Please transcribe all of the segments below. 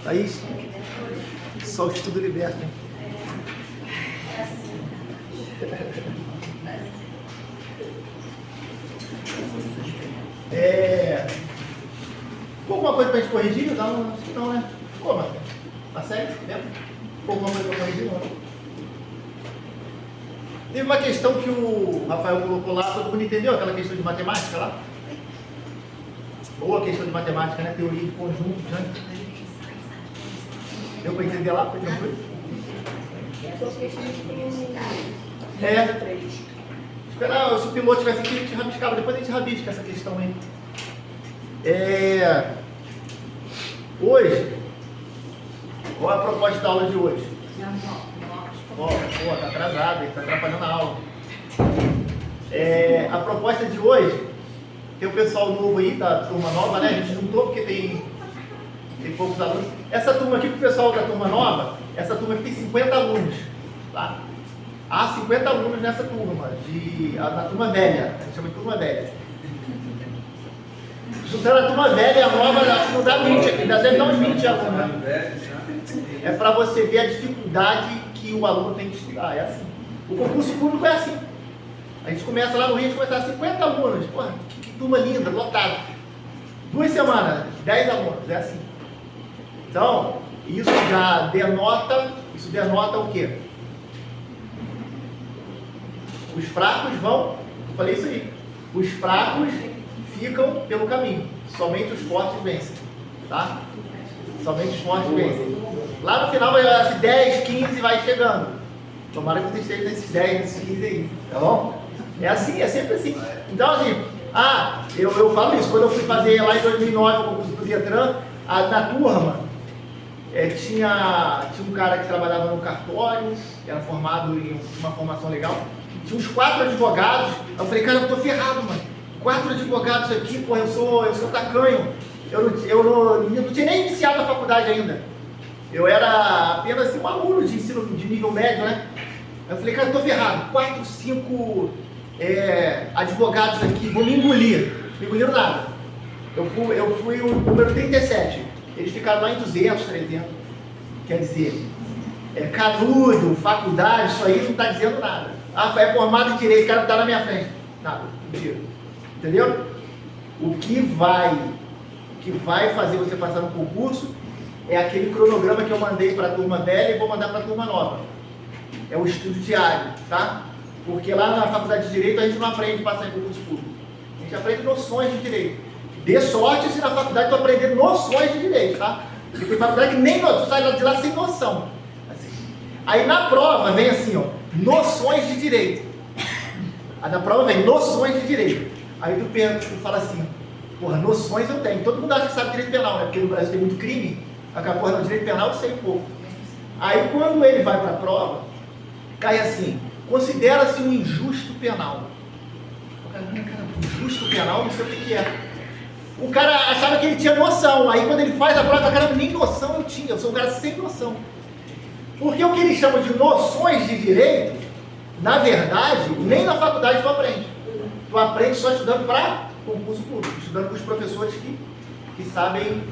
Aí, só o estudo liberta. Ficou alguma coisa para a gente corrigir? Não, acho que não, né? Ficou, mas tá sério? Lembra? Ficou alguma coisa para corrigir? Não. Teve uma questão que o Rafael colocou lá, todo mundo entendeu? Aquela questão de matemática lá? Boa questão de matemática, né? Teoria de conjuntos, né? Deu para entender lá? Foi tranquilo? Esperar, se o piloto tivesse aqui, a gente rabiscava. Depois a gente rabisca essa questão aí. Hoje, qual é a proposta da aula de hoje? Tá atrasado, ele tá atrapalhando a aula. A proposta de hoje, tem o pessoal novo aí, da turma nova, né? A gente juntou porque tem poucos alunos. Essa turma aqui, pro pessoal da turma nova, essa turma aqui tem 50 alunos, tá? Há 50 alunos nessa turma, na turma velha, a gente chama de turma velha. Juntando a turma velha e a nova, acho que não dá 20 aqui, deve dar uns 20 alunos, né? É para você ver a dificuldade que o aluno tem que estudar, é assim. O concurso público é assim. A gente começa lá no Rio, a gente começa a 50 alunos, porra, que turma linda, lotada. 2 semanas, 10 alunos, é assim. Então, isso denota o quê? Os fracos vão, eu falei isso aí, os fracos ficam pelo caminho, somente os fortes vencem, tá? Somente os fortes vencem. Lá no final, vai 10, 15 vai chegando. Tomara que você esteja nesses 10, nesses 15 aí, tá bom? É assim, é sempre assim. Então, assim, eu falo isso, quando eu fui fazer lá em 2009 o concurso do Detran, na turma, tinha um cara que trabalhava no cartório, era formado em uma formação legal, tinha uns 4 advogados. Eu falei, cara, eu tô ferrado, mano. 4 advogados aqui, porra, eu sou tacanho. Eu não tinha nem iniciado a faculdade ainda. Eu era apenas assim, um aluno de ensino de nível médio, né? Eu falei, cara, eu tô ferrado. 4, 5 advogados aqui, vão me engolir. Não engoliram nada. Eu fui o número 37. Eles ficaram lá em 200, 300. Quer dizer, canudo, faculdade, isso aí não está dizendo nada. É formado em direito, o cara não está na minha frente. Nada, mentira. Entendeu? O que vai fazer você passar no concurso é aquele cronograma que eu mandei para a turma velha e vou mandar para a turma nova. É o estudo diário, tá? Porque lá na faculdade de Direito a gente não aprende a passar em concurso público. A gente aprende noções de direito. Dê sorte se na faculdade tu aprender noções de direito, tá? Porque tem faculdade que nem tu sai de lá sem noção. Assim. Aí na prova vem assim, ó, noções de direito. Aí na prova vem noções de direito. Aí tu fala assim, porra, noções eu tenho. Todo mundo acha que sabe direito penal, né? Porque no Brasil tem muito crime. Aquela porra, não, direito penal eu sei pouco. Aí quando ele vai para a prova, cai assim, considera-se um injusto penal. O cara, injusto penal, não sei o que é. O cara achava que ele tinha noção, aí quando ele faz a prova, cara, nem noção eu tinha, eu sou um cara sem noção. Porque o que eles chamam de noções de direito, na verdade, nem na faculdade tu aprende. Tu aprende só estudando para concurso público, estudando com os professores que sabem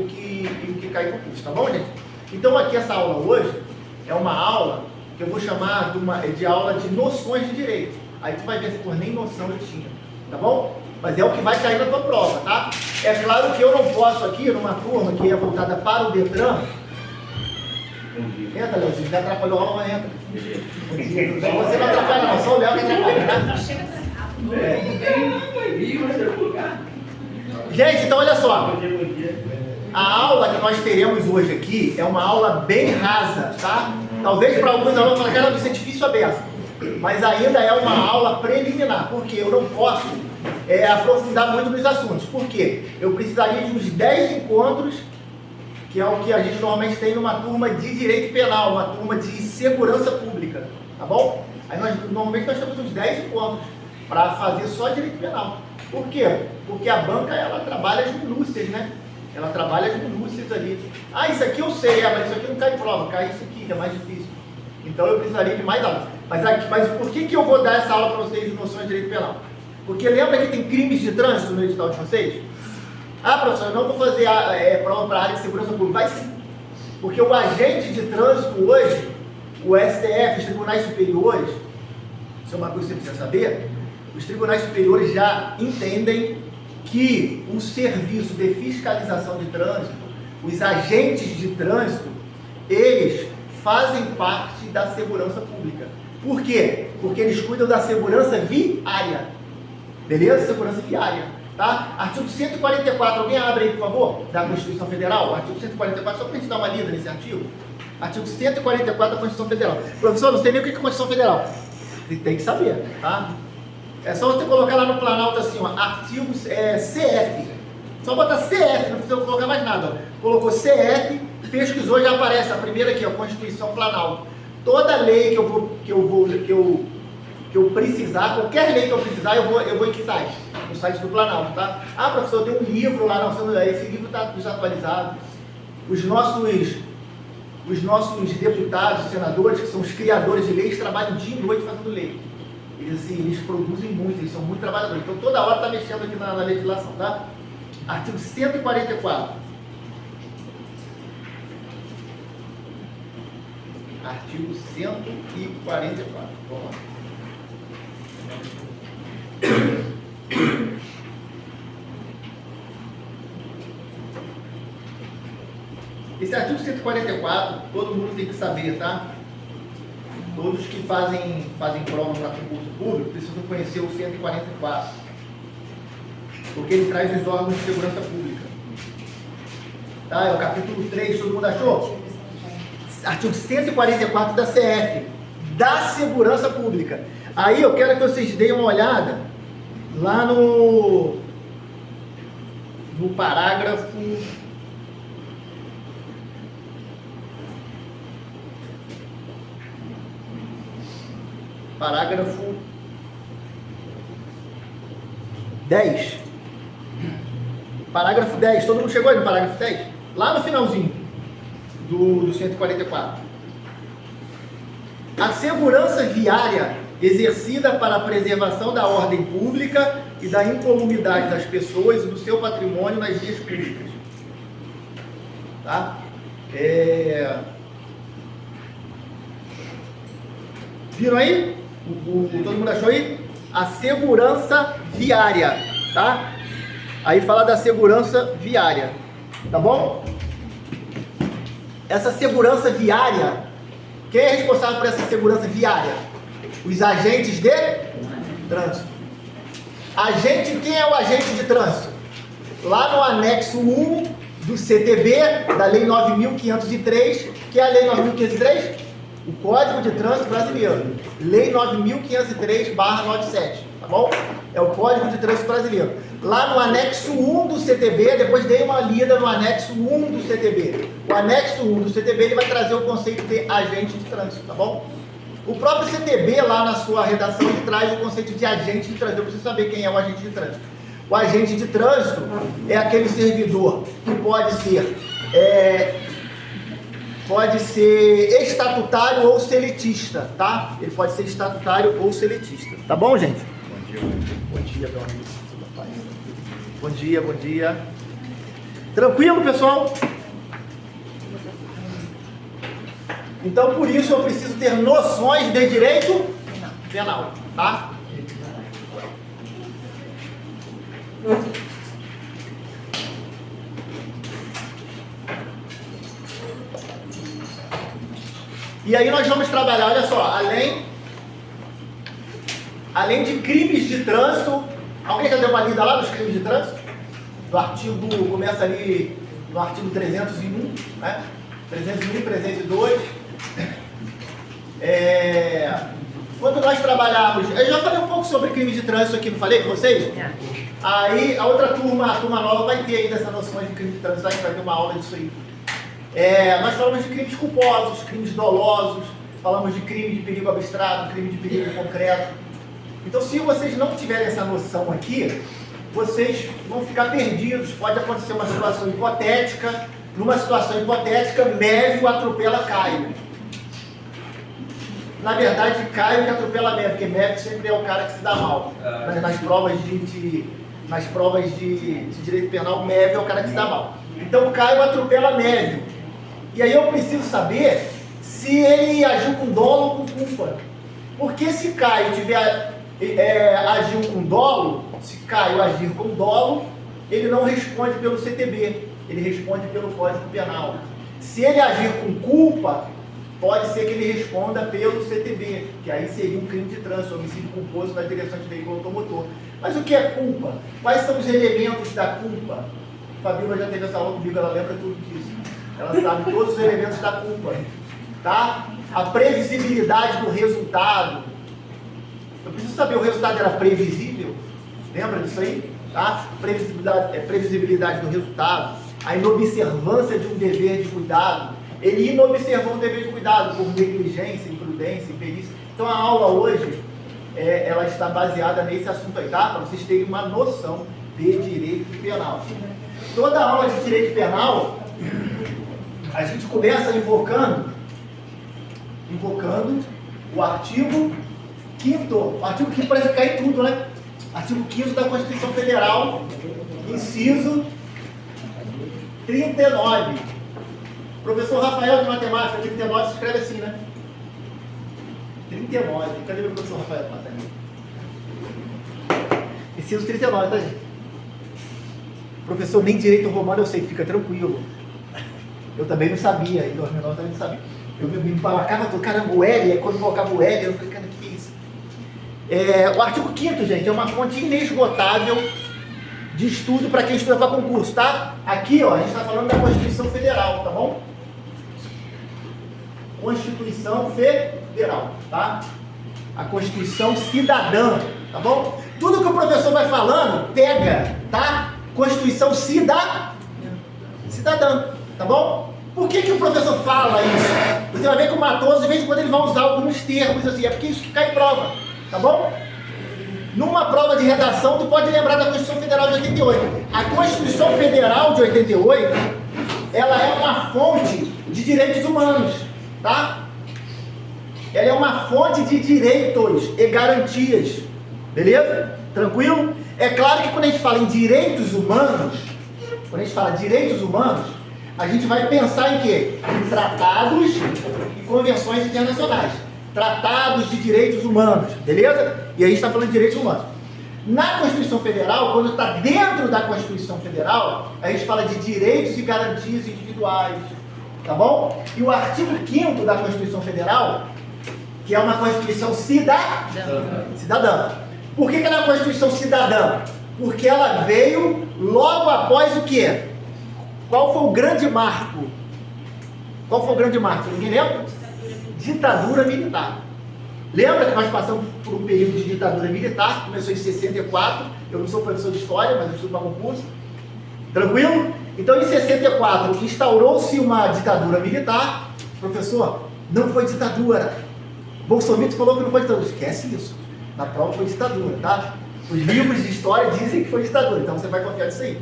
o que cai em concurso, tá bom, gente? Então aqui essa aula hoje é uma aula que eu vou chamar de aula de noções de direito. Aí tu vai ver se por nem noção eu tinha, tá bom? Mas é o que vai cair na tua prova, tá? É claro que eu não posso aqui, numa turma que é voltada para o Detran. Entra, Léo, se já atrapalhou a aula, mas entra. Você não atrapalha não, só o Léo que atrapalha, tá? Gente, então olha só. A aula que nós teremos hoje aqui é uma aula bem rasa, tá? Talvez para alguns alunos falem, cara, isso é difícil a beça. Mas ainda é uma aula preliminar, porque eu não posso aprofundar muito nos assuntos. Por quê? Eu precisaria de uns 10 encontros, que é o que a gente normalmente tem numa turma de direito penal, uma turma de segurança pública, tá bom? Aí normalmente nós temos uns 10 encontros para fazer só direito penal. Por quê? Porque a banca, ela trabalha as minúcias, né? Ela trabalha as minúcias ali. Isso aqui eu sei, mas isso aqui não cai em prova, cai isso aqui, que é mais difícil. Então eu precisaria de mais aulas. Mas por que eu vou dar essa aula para vocês de noções de direito penal? Porque lembra que tem crimes de trânsito no edital de vocês? Ah, professor, eu não vou fazer prova para a área de segurança pública. Vai sim. Porque o agente de trânsito hoje, o STF, os tribunais superiores, isso é uma coisa que você precisa saber, os tribunais superiores já entendem que o serviço de fiscalização de trânsito, os agentes de trânsito, eles fazem parte da segurança pública. Por quê? Porque eles cuidam da segurança viária. Beleza? Segurança viária. Tá? Artigo 144, alguém abre aí, por favor, da Constituição Federal? Artigo 144, só para a gente dar uma lida nesse artigo. Artigo 144 da Constituição Federal. Professor, não sei nem o que é Constituição Federal. Você tem que saber, tá? É só você colocar lá no Planalto assim, ó, artigo CF. Só botar CF, não precisa colocar mais nada. Ó. Colocou CF, pesquisou, já aparece a primeira aqui, ó, Constituição Planalto. Toda lei que eu precisar, qualquer lei que eu precisar, eu vou em que site? No site do Planalto, tá? Ah, professor, tem um livro lá, não, esse livro está desatualizado. Os nossos deputados, senadores, que são os criadores de leis, trabalham dia e noite fazendo lei. Eles produzem muito, eles são muito trabalhadores. Então toda hora está mexendo aqui na legislação, tá? Artigo 144. Artigo 144. Vamos lá. Esse artigo 144, todo mundo tem que saber, tá? Todos que fazem prova para concurso público precisam conhecer o 144, porque ele traz os órgãos de segurança pública. Tá? É o capítulo 3, todo mundo achou? Artigo 144 da CF, da segurança pública. Aí eu quero que vocês deem uma olhada lá no parágrafo... Parágrafo 10. Parágrafo 10. Todo mundo chegou aí no parágrafo 10? Lá no finalzinho do 144. A segurança viária exercida para a preservação da ordem pública e da incolumidade das pessoas e do seu patrimônio nas vias públicas. Tá? Viram aí? Todo mundo achou aí? A segurança viária, tá? Aí fala da segurança viária, tá bom? Essa segurança viária, quem é responsável por essa segurança viária? Os agentes de trânsito. Quem é o agente de trânsito? Lá no anexo 1 do CTB, da Lei 9.503, que é a Lei 9.503? O Código de Trânsito Brasileiro, Lei 9.503/97, tá bom? É o Código de Trânsito Brasileiro. Lá no anexo 1 do CTB, depois dei uma lida no anexo 1 do CTB. O anexo 1 do CTB, ele vai trazer o conceito de agente de trânsito, tá bom? O próprio CTB, lá na sua redação, ele traz o conceito de agente de trânsito. Eu preciso saber quem é o agente de trânsito. O agente de trânsito é aquele servidor que pode ser estatutário ou seletista, tá? Ele pode ser estatutário ou seletista. Tá bom, gente? Bom dia, meu amigo. Bom dia, bom dia. Tranquilo, pessoal? Então, por isso, eu preciso ter noções de direito penal, tá? E aí nós vamos trabalhar, olha só, além de crimes de trânsito. Alguém já deu uma lida lá nos crimes de trânsito? Do artigo, começa ali no artigo 301, né? 301, 302. Quando nós trabalhamos, eu já falei um pouco sobre crimes de trânsito aqui, não falei com vocês? Aí a outra turma, a turma nova vai ter ainda essa noção de crime de trânsito, a gente vai ter uma aula disso aí. Nós falamos de crimes culposos, crimes dolosos, falamos de crime de perigo abstrato, crime de perigo concreto. Então, se vocês não tiverem essa noção aqui, vocês vão ficar perdidos. Pode acontecer uma situação hipotética. Numa situação hipotética, Mévio atropela Caio. Na verdade, Caio que atropela Mévio, porque Mévio sempre é o cara que se dá mal. Nas provas de nas provas de direito penal, Mévio é o cara que se dá mal. Então Caio atropela Mévio. E aí eu preciso saber se ele agiu com dolo ou com culpa. Porque se Caio agiu com dolo, se Caio agir com dolo, ele não responde pelo CTB, ele responde pelo Código Penal. Se ele agir com culpa, pode ser que ele responda pelo CTB, que aí seria um crime de trânsito, homicídio culposo na direção de veículo automotor. Mas o que é culpa? Quais são os elementos da culpa? Fabíola já teve essa aula comigo, ela lembra tudo disso. Ela sabe todos os elementos da culpa. Tá? A previsibilidade do resultado. Eu preciso saber, o resultado era previsível? Lembra disso aí? Tá? Previsibilidade do resultado. A inobservância de um dever de cuidado. Ele inobservou um dever de cuidado por negligência, imprudência, imperícia. Então a aula hoje, ela está baseada nesse assunto aí, tá? Para vocês terem uma noção de direito penal. Toda aula de direito penal, a gente começa invocando o artigo 5º. O artigo 5º parece cair tudo, né? Artigo 5º da Constituição Federal, inciso 39. Professor Rafael de Matemática, 39 se escreve assim, né? 39. Cadê meu professor Rafael de Matemática? Inciso 39, tá, gente? Professor, nem direito romano eu sei, fica tranquilo. Eu também não sabia, em 2009 eu também não sabia. Eu me marcava tudo, caramba, o L, aí quando eu colocava o L, eu falei, cara, que é isso? O artigo 5º, gente, é uma fonte inesgotável de estudo para quem estuda para concurso, tá? Aqui, ó, a gente está falando da Constituição Federal, tá bom? Constituição Federal, tá? A Constituição Cidadã, tá bom? Tudo que o professor vai falando, pega, tá? Constituição Cidadã, tá bom? Por que o professor fala isso? Você vai ver que o Matoso, de vez em quando, ele vai usar alguns termos assim, é porque isso cai em prova, tá bom? Numa prova de redação, tu pode lembrar da Constituição Federal de 88. A Constituição Federal de 88, ela é uma fonte de direitos humanos, tá? Ela é uma fonte de direitos e garantias, beleza? Tranquilo? É claro que quando a gente fala em direitos humanos, a gente vai pensar em quê? Em tratados e convenções internacionais. Tratados de direitos humanos, beleza? E aí a gente está falando de direitos humanos. Na Constituição Federal, quando está dentro da Constituição Federal, a gente fala de direitos e garantias individuais, tá bom? E o artigo 5º da Constituição Federal, que é uma Constituição cidadã. Por que ela é uma Constituição cidadã? Porque ela veio logo após o quê? Qual foi o grande marco? Ninguém lembra? Ditadura militar. Lembra que nós passamos por um período de ditadura militar, começou em 64, eu não sou professor de história, mas eu estudo para concurso. Tranquilo? Então em 64 instaurou-se uma ditadura militar. Professor, não foi ditadura. Bolsonaro falou que não foi ditadura. Esquece isso. Na prova foi ditadura, tá? Os livros de história dizem que foi ditadura, então você vai confiar nisso aí.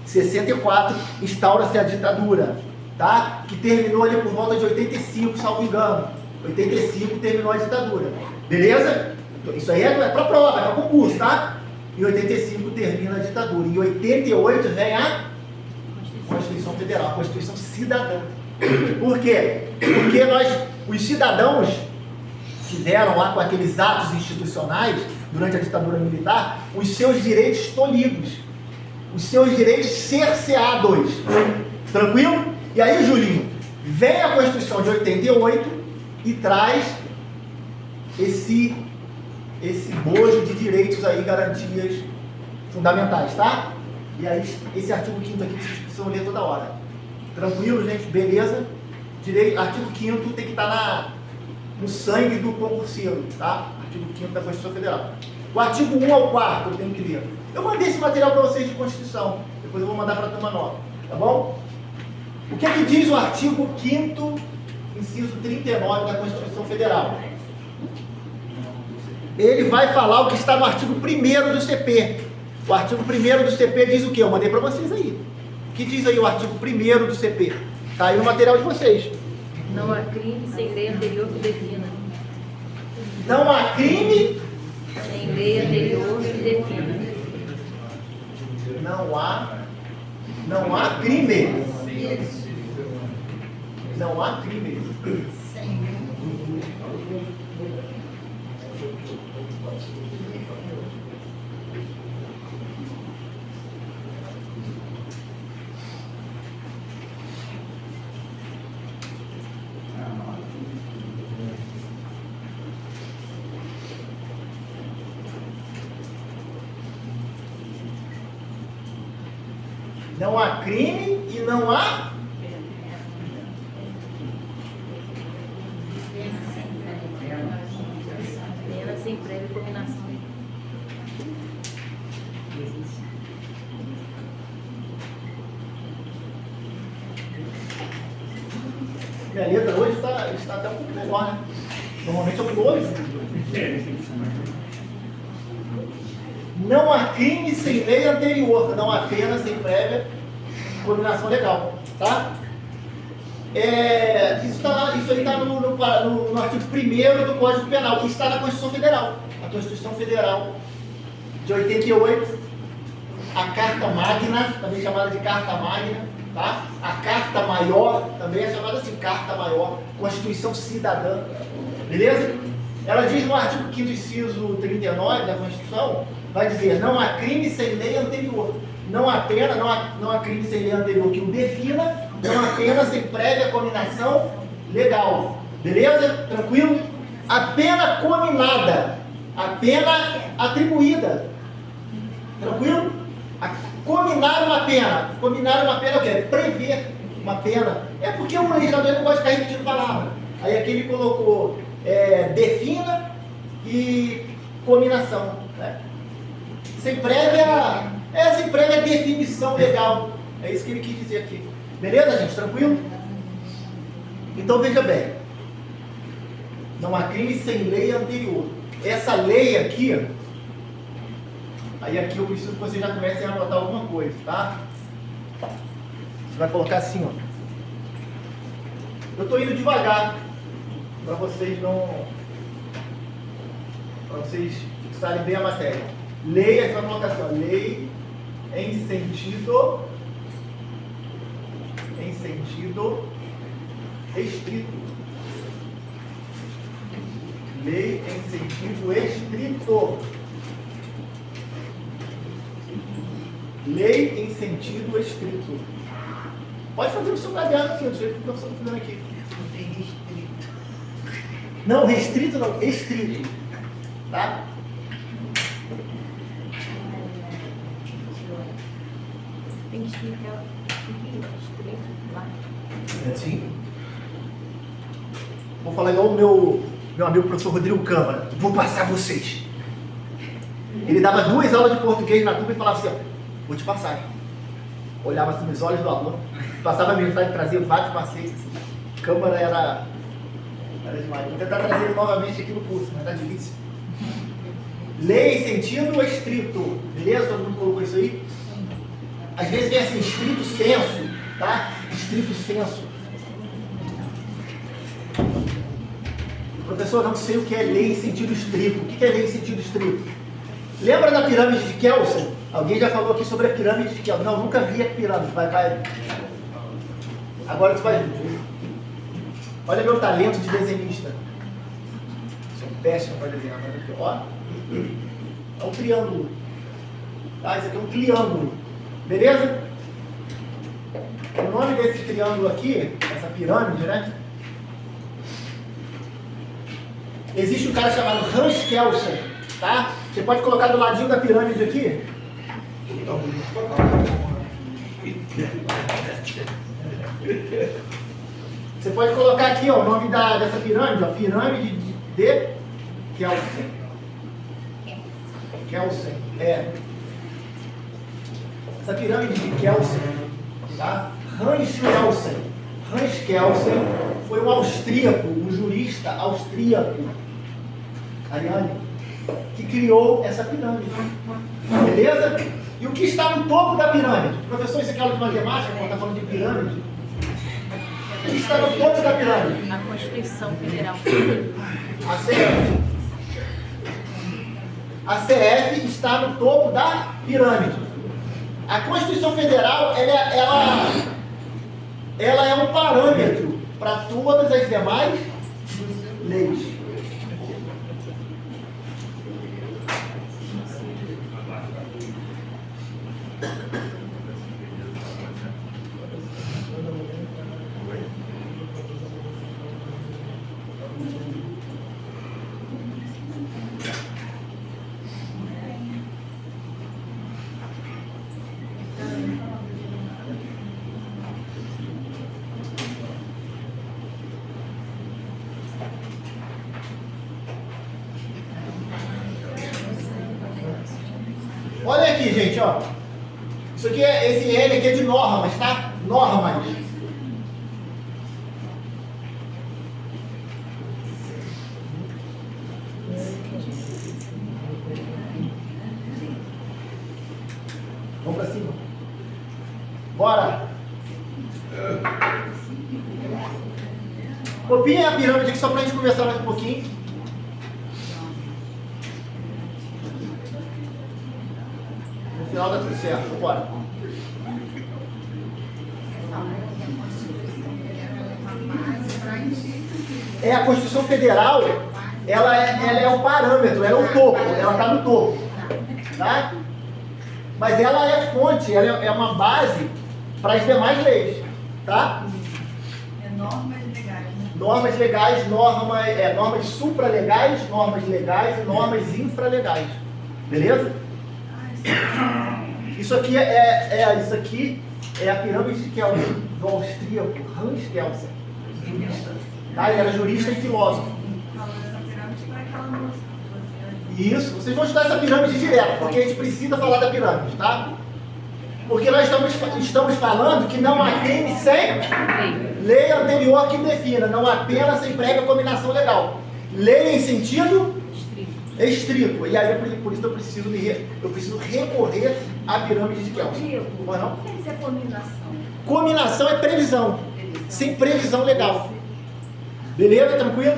64 instaura-se a ditadura, tá? Que terminou ali por volta de 85, salvo engano. 85 terminou a ditadura. Beleza? Isso aí é para prova, é para concurso, tá? Em 85 termina a ditadura. Em 88 vem a Constituição Federal, a Constituição Cidadã. Por quê? Porque os cidadãos tiveram lá com aqueles atos institucionais, durante a ditadura militar, os seus direitos tolhidos, os seus direitos cerceados. Tranquilo? E aí, Julinho, vem a Constituição de 88 e traz esse bojo de direitos aí, garantias fundamentais, tá? E aí, esse artigo 5º aqui que vocês precisam ler toda hora. Tranquilo, gente? Beleza? Artigo 5º tem que estar no sangue do concurseiro, tá? Artigo 5º da Constituição Federal. O artigo 1 ao 4 eu tenho que ler. Eu mandei esse material para vocês de Constituição. Depois eu vou mandar para a turma nova, tá bom? O que é que diz o artigo 5º, inciso 39 da Constituição Federal? Ele vai falar o que está no artigo 1º do CP. O artigo 1º do CP diz o quê? Eu mandei para vocês aí. O que diz aí o artigo 1º do CP? Está aí no material de vocês. Não há crime sem lei anterior que defina. Não há crime sem lei anterior que defina. Não há crime. Não há crime. Não há crime e não há pena sem prévia combinação. Minha letra hoje está até um pouco melhor, né? Normalmente eu pulo hoje. Não há crime sem lei anterior, não há pena sem prévia combinação legal, tá? Isso aí está no artigo 1º do Código Penal, que está na Constituição Federal. A Constituição Federal de 88, a Carta Magna, também chamada de Carta Magna, tá? A Carta Maior, também é chamada assim, Carta Maior, Constituição Cidadã, beleza? Ela diz no artigo 5º, inciso 39 da Constituição, vai dizer, não há crime sem lei anterior. Não há pena, não há crime sem lei anterior que o defina, não há pena sem prévia cominação legal. Beleza? Tranquilo? A pena cominada, a pena atribuída. Tranquilo? Cominar uma pena. Cominar uma pena é o quê? Prever uma pena. É porque o legislador não gosta de ficar repetindo palavra. Aí aqui ele colocou defina e cominação. Né? Sem prévia definição legal. É isso que ele quis dizer aqui. Beleza, gente? Tranquilo? Então veja bem. Não há crime sem lei anterior. Essa lei aqui, aí aqui eu preciso que vocês já comecem a anotar alguma coisa, tá? Você vai colocar assim, ó. Eu estou indo devagar, para vocês fixarem bem a matéria. Lei, essa colocação, lei em sentido estrito. Lei em sentido estrito. Lei em sentido estrito. Pode fazer o seu caderno, filho, do jeito que o professor está fazendo aqui. Não tem restrito. Não, restrito não, estrito. Tá? Tem que explicar lá. É assim? Vou falar igual o meu amigo professor Rodrigo Câmara. Vou passar vocês. Ele dava 2 aulas de português na turma e falava assim, ó, vou te passar. Olhava assim nos olhos do aluno, passava a mensagem, trazia vários macetes. Assim. Câmara era demais. Vou tentar trazer ele novamente aqui no curso, mas tá difícil. Lei em sentido estrito. Beleza? Todo mundo colocou isso aí? Às vezes vem assim, estrito senso, tá? Estrito senso. Professor, não sei o que é lei em sentido estrito. O que é lei em sentido estrito? Lembra da pirâmide de Kelsen? Alguém já falou aqui sobre a pirâmide de Kelsen. Não, nunca vi a pirâmide. Vai. Agora você vai ver. Olha meu talento de desenhista. Sou péssimo para desenhar. Mas aqui, ó. É um triângulo. Tá? Isso aqui é um triângulo. Beleza? O nome desse triângulo aqui, essa pirâmide, né? Existe um cara chamado Hans Kelsen, tá? Você pode colocar do ladinho da pirâmide aqui. Você pode colocar aqui, ó, o nome dessa pirâmide, ó, pirâmide de Kelsen. Kelsen, essa pirâmide de Kelsen, tá? Hans Kelsen. Hans Kelsen foi um austríaco, um jurista austríaco, Ariane, que criou essa pirâmide. Beleza? E o que está no topo da pirâmide? Professor, isso aqui é aula de matemática, quando está falando de pirâmide. O que está no topo da pirâmide? A Constituição Federal. A CF. A CF está no topo da pirâmide. A Constituição Federal, ela é um parâmetro para todas as demais leis. Olha aqui, gente, ó. Isso aqui esse N aqui é de normas, tá? Normas. Vamos pra cima. Bora. Copiem a pirâmide aqui só pra gente conversar mais um pouquinho. No final dá tudo certo. Bora. A Constituição Federal, ela é o parâmetro, ela é o topo, ela está no topo, tá? Mas ela é fonte, ela é uma base para as demais leis, tá? É normas legais, né? Normas legais, normas supralegais, normas legais e normas infralegais, beleza? Isso aqui é a pirâmide de Kelsen, do austríaco Hans Kelsen. Tá? Ele era jurista e filósofo. Isso, vocês vão estudar essa pirâmide direto, porque a gente precisa falar da pirâmide, tá? Porque nós estamos falando que não atende sem lei anterior que defina, não apenas sem prévia combinação legal. Lei em sentido estrito. E aí, por isso eu preciso recorrer à pirâmide de Kelsen. Não é não? O que é combinação? Combinação é previsão, sem previsão legal. Beleza? Tranquilo?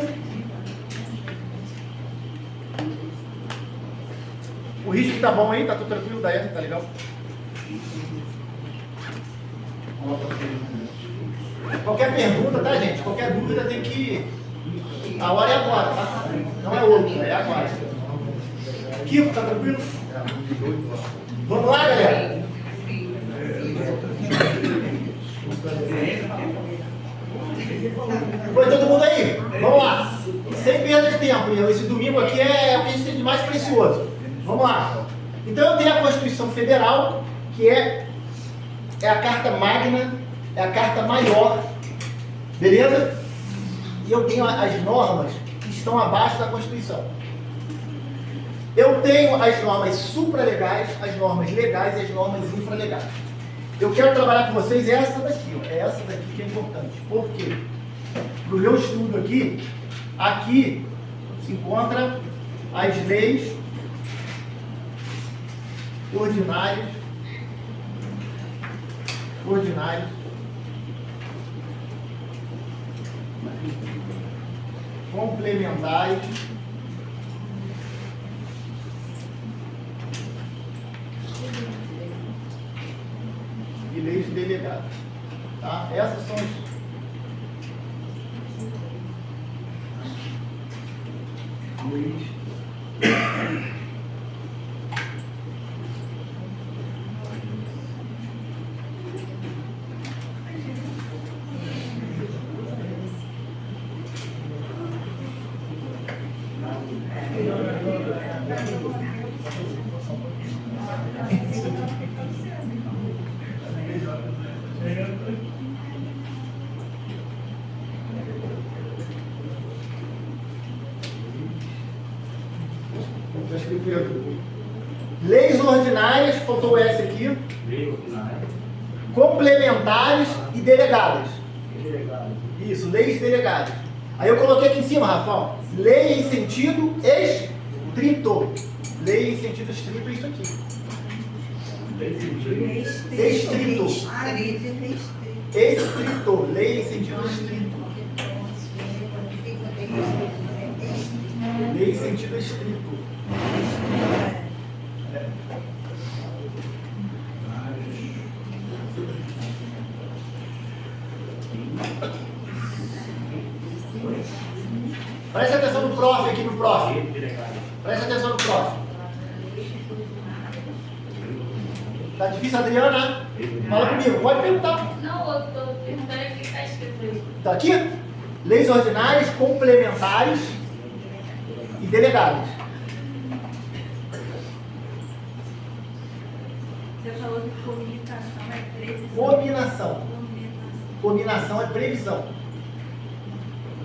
O risco tá bom aí? Tá tudo tranquilo? Daí, tá legal? Qualquer pergunta, tá, gente? Qualquer dúvida tem que... A hora é agora, tá? Não é outra, é agora. Kiko, tá tranquilo? Vamos lá, galera? Foi todo mundo aí? Vamos lá. Sem perda de tempo. Esse domingo aqui é o que a gente tem de mais precioso. Vamos lá. Então eu tenho a Constituição Federal, que é a carta magna, é a carta maior. Beleza? E eu tenho as normas que estão abaixo da Constituição. Eu tenho as normas supralegais, as normas legais e as normas infralegais. Eu quero trabalhar com vocês essa daqui, ó. É essa daqui que é importante. Por quê? No meu estudo aqui se encontra as leis ordinárias, complementares e leis delegadas. Tá? Essas são as leis leis ordinárias, faltou o S aqui, complementares e delegadas. Isso, leis delegadas. Aí eu coloquei aqui em cima, Rafael, lei em sentido estrito. Lei em sentido estrito é isso aqui. Estrito. Estrito. Lei em sentido estrito. Lei em sentido estrito. Preste atenção no prof aqui, no prof. Preste atenção no prof. Tá difícil, Adriana? Fala comigo, pode perguntar. Não, eu estou perguntando o que está escrito aí. Tá aqui? Leis ordinárias, complementares e delegadas. Você falou que comunicação é previsão. Combinação. Combinação é previsão.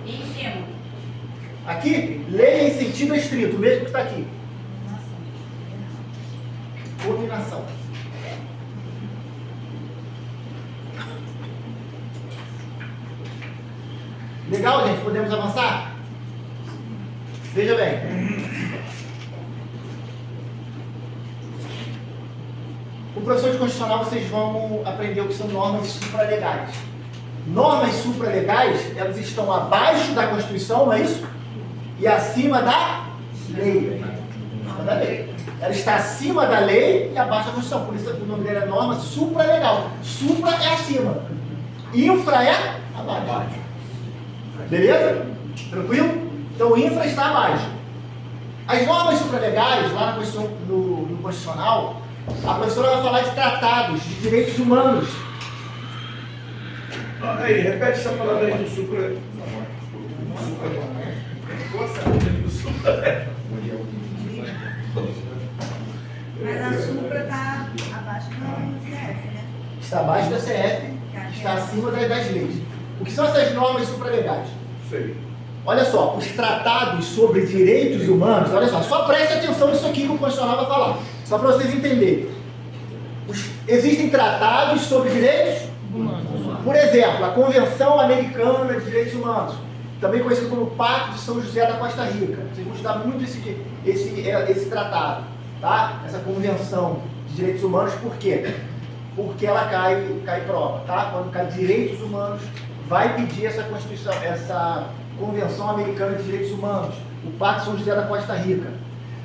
E em cima? Aqui, lei em sentido estrito, o mesmo que está aqui. Combinação. Legal, gente? Podemos avançar? Veja bem. O professor de constitucional, vocês vão aprender o que são normas supralegais. Normas supralegais, elas estão abaixo da Constituição, não é isso? E acima da lei. Acima da lei. Ela está acima da lei e abaixo da Constituição. Por isso o nome dela é norma supralegal. Supra é acima. Infra é abaixo. Beleza? Tranquilo? Então o infra está abaixo. As normas supralegais, lá na Constituição, no Constitucional, a professora vai falar de tratados, de direitos humanos. Aí, repete essa palavra aí do supra. Mas a supra está abaixo do CF, né? Está abaixo da CF, está acima das leis. O que são essas normas supralegais? Sei. Olha só, os tratados sobre direitos humanos, olha só preste atenção nisso aqui que o Constitucional vai falar, só para vocês entenderem. Existem tratados sobre direitos humanos. Por exemplo, a Convenção Americana de Direitos Humanos, também conhecido como Pacto de São José da Costa Rica. Vocês vão estudar muito esse tratado, tá? Essa Convenção de Direitos Humanos, por quê? Porque ela cai em prova, tá? Quando cai direitos humanos, vai pedir essa Constituição, essa Convenção Americana de Direitos Humanos, o Pacto de São José da Costa Rica.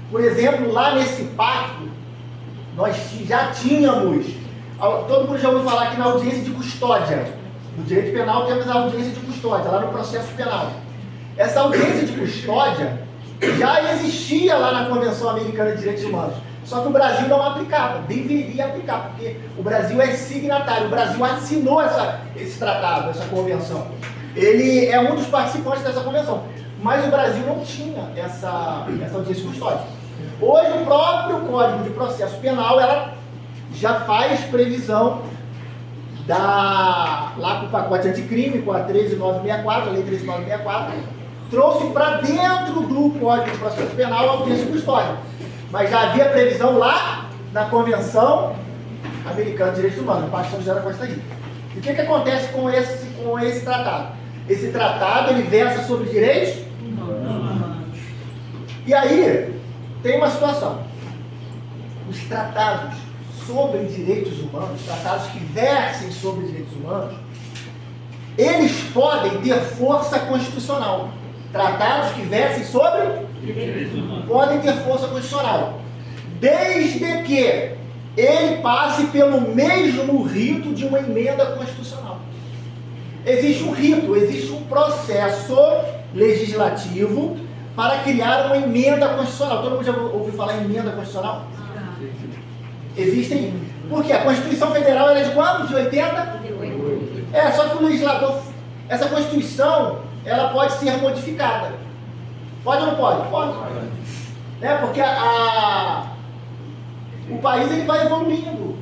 Por exemplo, lá nesse pacto, nós já tínhamos, todo mundo já ouviu falar aqui na audiência de custódia. No direito penal temos a audiência de custódia, lá no processo penal. Essa audiência de custódia já existia lá na Convenção Americana de Direitos Humanos. Só que o Brasil não aplicava, deveria aplicar, porque o Brasil é signatário, o Brasil assinou esse tratado, essa convenção. Ele é um dos participantes dessa convenção, mas o Brasil não tinha essa audiência de custódia. Hoje o próprio Código de Processo Penal, ela já faz previsão lá com o pacote anticrime, com a 13964, a lei 13964, trouxe para dentro do Código de Processo Penal a audiência de custódia. Mas já havia previsão lá na Convenção Americana de Direitos Humanos, no Pacto de São José da Costa Rica. E o que acontece com esse tratado? Esse tratado, ele versa sobre direitos humanos. E aí, tem uma situação. Os tratados sobre direitos humanos, tratados que versem sobre direitos humanos, eles podem ter força constitucional. Tratados que versem sobre podem ter força constitucional, desde que ele passe pelo mesmo rito de uma emenda constitucional. Existe um rito, existe um processo legislativo para criar uma emenda constitucional. Todo mundo já ouviu falar em emenda constitucional? Existem. Por quê? A Constituição Federal ela é de quando? De 80? Só que o legislador, essa Constituição, ela pode ser modificada. Pode ou não pode? Pode. Porque o país ele vai evoluindo,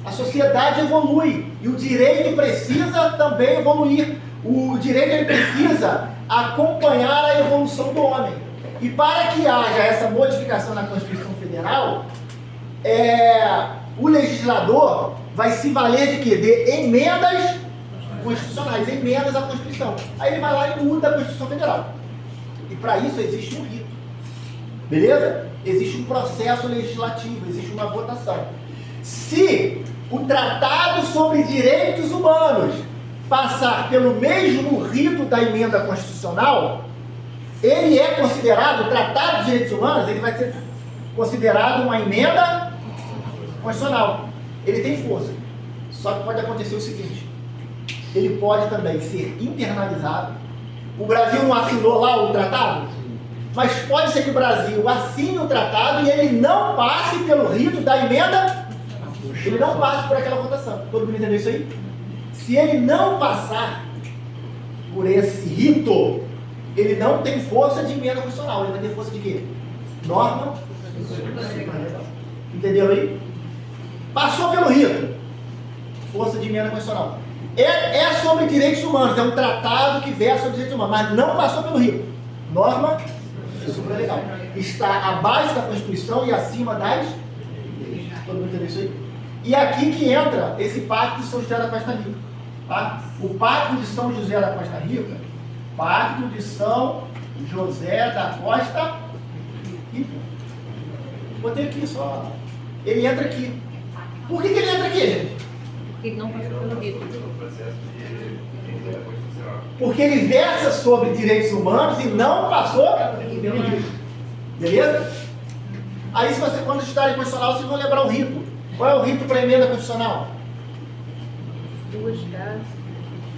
a sociedade evolui e o direito precisa também evoluir. O direito ele precisa acompanhar a evolução do homem. E para que haja essa modificação na Constituição Federal, o legislador vai se valer de quê? De emendas constitucionais, emendas à Constituição. Aí ele vai lá e muda a Constituição Federal. E para isso existe um rito. Beleza? Existe um processo legislativo, existe uma votação. Se o Tratado sobre Direitos Humanos passar pelo mesmo rito da emenda constitucional, ele é considerado, o Tratado de Direitos Humanos, ele vai ser considerado uma emenda constitucional. Ele tem força. Só que pode acontecer o seguinte: ele pode também ser internalizado. O Brasil não assinou lá o tratado? Mas pode ser que o Brasil assine o tratado e ele não passe pelo rito da emenda, ele não passe por aquela votação. Todo mundo entendeu isso aí? Se ele não passar por esse rito, ele não tem força de emenda constitucional, ele vai ter força de quê? Norma. Entendeu aí? Passou pelo rito, força de emenda constitucional. É sobre direitos humanos, é um tratado que versa sobre direitos humanos, mas não passou pelo rito. Norma supralegal. Está abaixo da Constituição e acima das leis. Todo mundo entendeu isso aí? E aqui que entra esse Pacto de São José da Costa Rica. Tá? O Pacto de São José da Costa Rica, Pacto de São José da Costa Rica. Botei aqui só. Ele entra aqui. Por que ele entra aqui, gente? Ele não passou pelo rito. Porque ele versa sobre direitos humanos e não passou pelo rito. Beleza? Aí, se você, quando estudarem constitucional, vocês vão lembrar o rito. Qual é o rito para a emenda constitucional? Duas casas.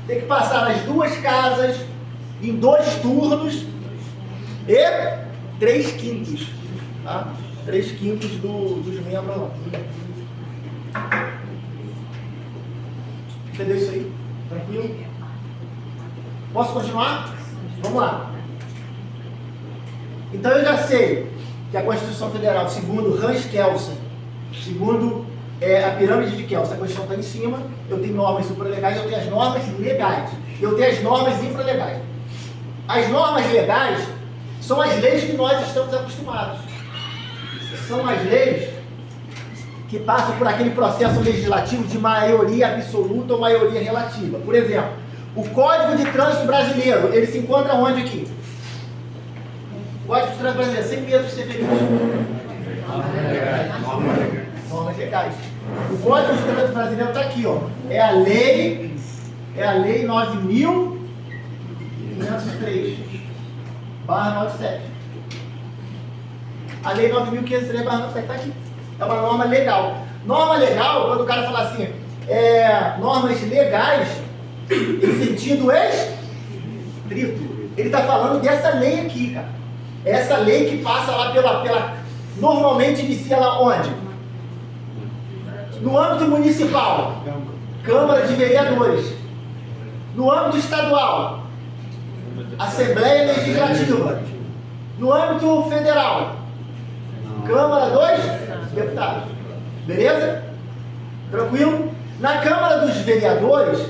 Tem que passar nas duas casas, em 2 turnos e 3/5. Tá? 3/5 dos membros lá. Entendeu isso aí? Tranquilo? Posso continuar? Vamos lá. Então eu já sei que a Constituição Federal, segundo Hans Kelsen, segundo a pirâmide de Kelsen, a Constituição está em cima, eu tenho normas supralegais, eu tenho as normas legais, eu tenho as normas infralegais. As normas legais são as leis que nós estamos acostumados. São as leis que passam por aquele processo legislativo de maioria absoluta ou maioria relativa. Por exemplo, o Código de Trânsito Brasileiro, ele se encontra onde aqui? O Código de Trânsito Brasileiro, sem medo de ser feliz. Normas legais. O Código de Trânsito Brasileiro está aqui, ó. É a lei 9.503/97. A lei 9.503/97 está aqui. É uma norma legal. Norma legal, quando o cara fala assim, normas legais em sentido estrito, ele está falando dessa lei aqui, cara. Essa lei que passa lá normalmente inicia lá onde? No âmbito municipal, Câmara de Vereadores. No âmbito estadual, Assembleia Legislativa. No âmbito federal, Câmara dos Deputados. Beleza? Tranquilo? Na Câmara dos Vereadores,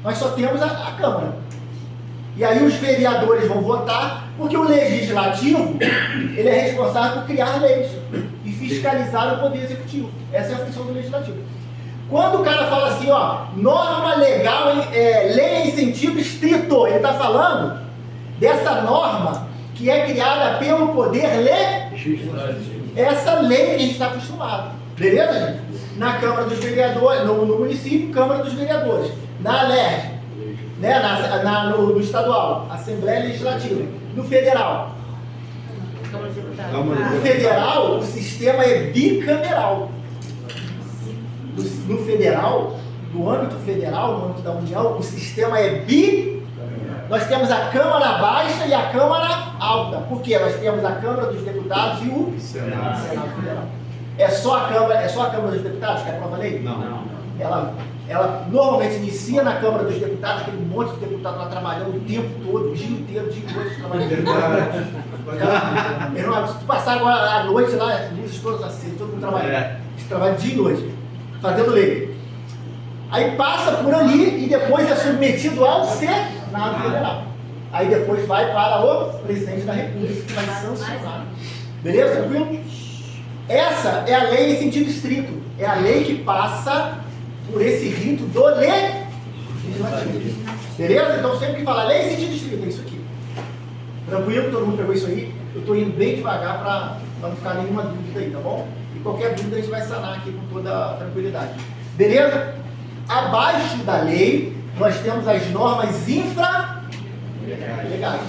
nós só temos a Câmara. E aí os vereadores vão votar, porque o Legislativo, ele é responsável por criar leis e fiscalizar o Poder Executivo. Essa é a função do Legislativo. Quando o cara fala assim, ó, norma legal, lei em sentido estrito, ele está falando dessa norma que é criada pelo Poder Legislativo. Essa lei que a gente está acostumado. Beleza, gente? Na Câmara dos Vereadores, no município, Câmara dos Vereadores. Na LERJ, né? No estadual, Assembleia Legislativa. No federal. No federal, o sistema é bicameral. No federal, no âmbito federal, no âmbito da União, o sistema é bicameral. Nós temos a Câmara Baixa e a Câmara Alta. Por quê? Nós temos a Câmara dos Deputados e o Senado Federal. É só a Câmara dos Deputados que aprova a lei? Não. Ela normalmente inicia na Câmara dos Deputados, aquele monte de deputado lá trabalhando o tempo todo, o dia inteiro, dia e noite trabalhando. Se tu passar agora à noite lá, as luzes todas acesas, todo mundo trabalhando. Trabalha dia e noite, fazendo lei. Aí passa por ali e depois é submetido ao Senado Federal. Aí depois vai para o Presidente da República, que vai sancionar. Beleza? Tranquilo? Essa é a lei em sentido estrito. É a lei que passa por esse rito do Legislativo. Beleza? Então sempre que fala lei em sentido estrito, é isso aqui. Tranquilo? Todo mundo pegou isso aí? Eu estou indo bem devagar para não ficar nenhuma dúvida aí, tá bom? E qualquer dúvida a gente vai sanar aqui com toda tranquilidade. Beleza? Abaixo da lei, nós temos as normas infralegais.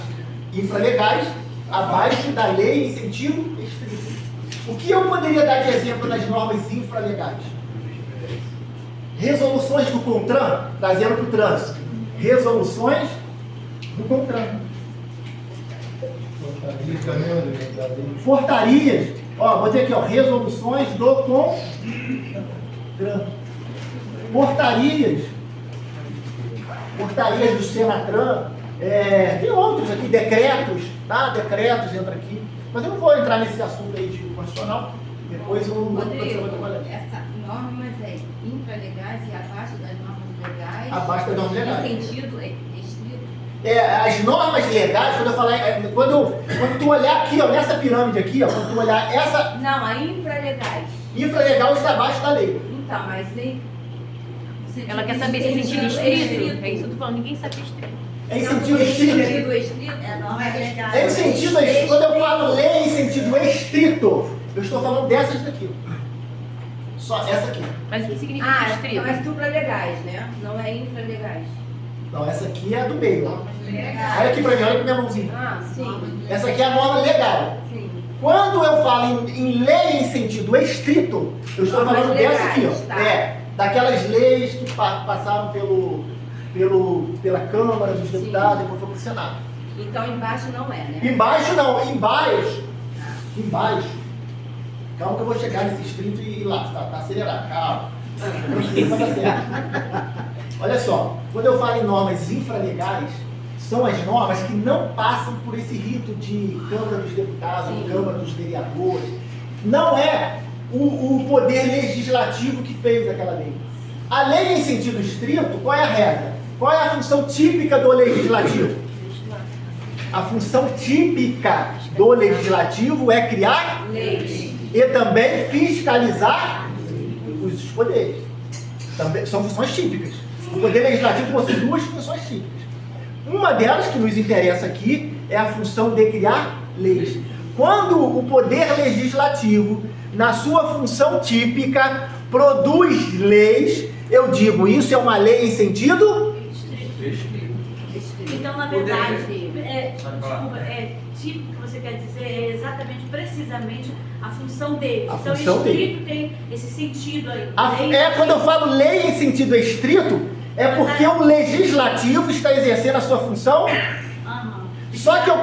Infralegais, abaixo da lei em sentido estrito. O que eu poderia dar de exemplo nas normas infralegais? Resoluções do CONTRAN, trazendo para o trânsito. resoluções do CONTRAN. Portarias, ó, botei aqui, ó, resoluções do CONTRAN. Portarias do Senatran, tem outros aqui, decretos, tá? Decretos entra aqui. Mas eu não vou entrar nesse assunto aí de constitucional, depois eu vou Rodrigo, essa normas infralegais e abaixo das normas legais. Abaixo das normas legais. Em sentido estrito. As normas legais, quando eu falar, quando tu olhar aqui, ó, nessa pirâmide aqui, ó, quando tu olhar essa Não, a infralegais. infralegal está abaixo da lei. Então, mas em. Ela quer saber se é sentido estrito. É isso que eu tô falando, ninguém sabe estrito. É em sentido estrito. Sentido estrito. É norma legal. É em sentido estrito. Quando eu falo lei em sentido estrito, eu estou falando dessas daqui. Só essa aqui. Mas o que significa estrito? São as supralegais, né? Não é infralegais. Não, essa aqui é a do meio. Ó. Legais. Olha aqui pra mim, olha com minha mãozinha. Ah, sim. Essa aqui é a norma legal. Sim. Quando eu falo em lei em sentido estrito, eu estou Normas falando dessa aqui, legais, ó. tá. Daquelas leis que passaram pela Câmara dos Deputados e depois foi pro Senado. Então embaixo não é, né? Embaixo não, embaixo. Calma que eu vou chegar nesse estrito e ir lá, tá acelerado, calma. Tranquilo, vai dar certo. Olha só, quando eu falo em normas infralegais, são as normas que não passam por esse rito de Câmara dos Deputados, Sim. Câmara dos Vereadores. Não é o poder legislativo que fez aquela lei. A lei em sentido estrito, qual é a regra? Qual é a função típica do legislativo? A função típica do legislativo é criar Leis. e também fiscalizar os poderes. Também, são funções típicas. O poder legislativo possui duas funções típicas. Uma delas, que nos interessa aqui, é a função de criar leis. Quando o poder legislativo, na sua função típica, produz leis, eu digo, isso é uma lei em sentido? Então, na verdade, típico que você quer dizer é exatamente, precisamente, a função dele. A Então, função estrito tem esse sentido aí. Quando eu falo lei em sentido estrito, é porque o legislativo está exercendo a sua função. Aham. Só que eu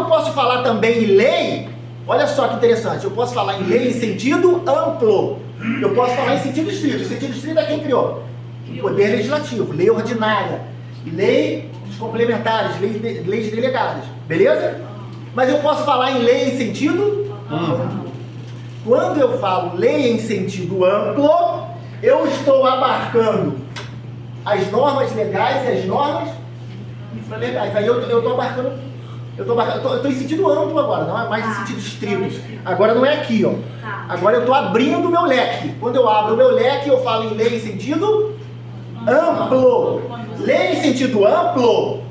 posso falar também em lei. Olha só que interessante, eu posso falar em lei em sentido amplo. Eu posso falar em sentido estrito. O sentido estrito é quem criou? O poder legislativo, lei ordinária, lei complementares, leis delegadas, beleza? Mas eu posso falar em lei em sentido amplo. Quando eu falo lei em sentido amplo, eu estou abarcando as normas legais e as normas infralegais. Aí eu estou abarcando, eu estou em sentido amplo agora, não é mais em sentido estrito. Agora não é aqui, ó. Agora eu estou abrindo o meu leque. Quando eu abro o meu leque, eu falo em lei em sentido amplo. Lei em sentido amplo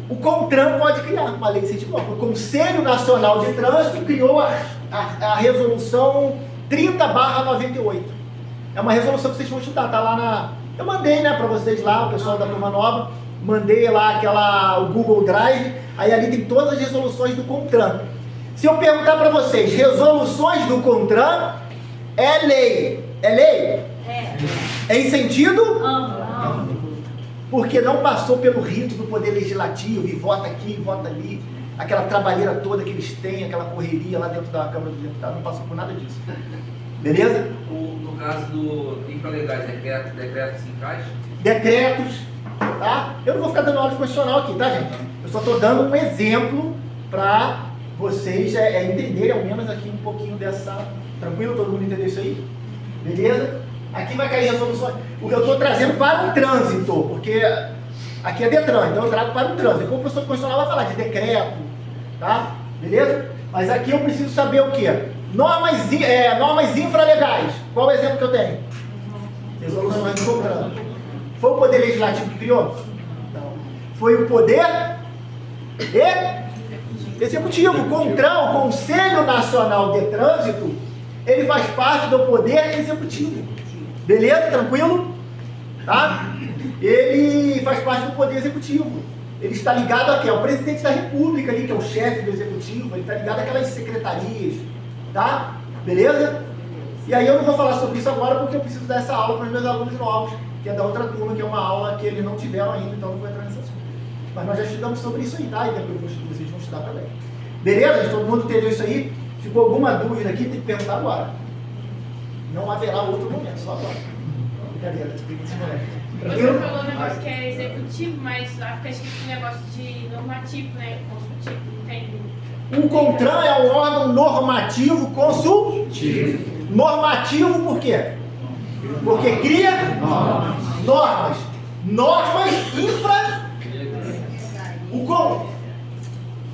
o CONTRAN pode criar uma lei em sentido amplo. O Conselho Nacional de Trânsito criou a resolução 30/98. É uma resolução que vocês vão estudar, tá lá na... Eu mandei, né, para vocês lá, o pessoal da turma nova, mandei lá o Google Drive, aí ali tem todas as resoluções do CONTRAN. Se eu perguntar para vocês, resoluções do CONTRAN é lei? É lei? É em sentido? Porque não passou pelo rito do poder legislativo, e vota aqui, vota ali, aquela trabalheira toda que eles têm, aquela correria lá dentro da Câmara dos Deputados, não passou por nada disso. Beleza? No caso do infralegais, decretos se encaixa? Decretos, tá? Eu não vou ficar dando aula de constitucional aqui, tá, gente? Eu só estou dando um exemplo para vocês entenderem ao menos aqui um pouquinho dessa... Tranquilo? Todo mundo entendeu isso aí? Beleza? Aqui vai cair resoluções. O que eu estou trazendo para o trânsito, porque aqui é Detran, então eu trago para o trânsito. Como o professor constitucional vai falar de decreto, tá? Beleza? Mas aqui eu preciso saber o quê? Normas infralegais. Qual o exemplo que eu tenho? Resoluções do CONTRAN. Foi o poder legislativo que criou? Não. Foi o poder executivo. O CONTRAN, o Conselho Nacional de Trânsito, ele faz parte do poder executivo. Beleza? Tranquilo? Tá? Ele faz parte do poder executivo. Ele está ligado a quê? Ao presidente da República ali, que é o chefe do executivo. Ele está ligado àquelas secretarias. Tá? Beleza? E aí eu não vou falar sobre isso agora porque eu preciso dar essa aula para os meus alunos novos, que é da outra turma, que é uma aula que eles não tiveram ainda, então eu não vou entrar nesse assunto. Mas nós já estudamos sobre isso aí, tá? E depois vocês vão estudar também. Beleza? Gente? Todo mundo entendeu isso aí? Ficou alguma dúvida aqui? Tem que perguntar agora. Não haverá outro momento, só agora. Brincadeira, tem que ensinar. Você falou um negócio que é executivo, mas lá fica escrito um negócio de normativo, né? Consultivo, não tem. O CONTRAN é um órgão normativo consultivo. Normativo por quê? Porque cria normas. Normas infra.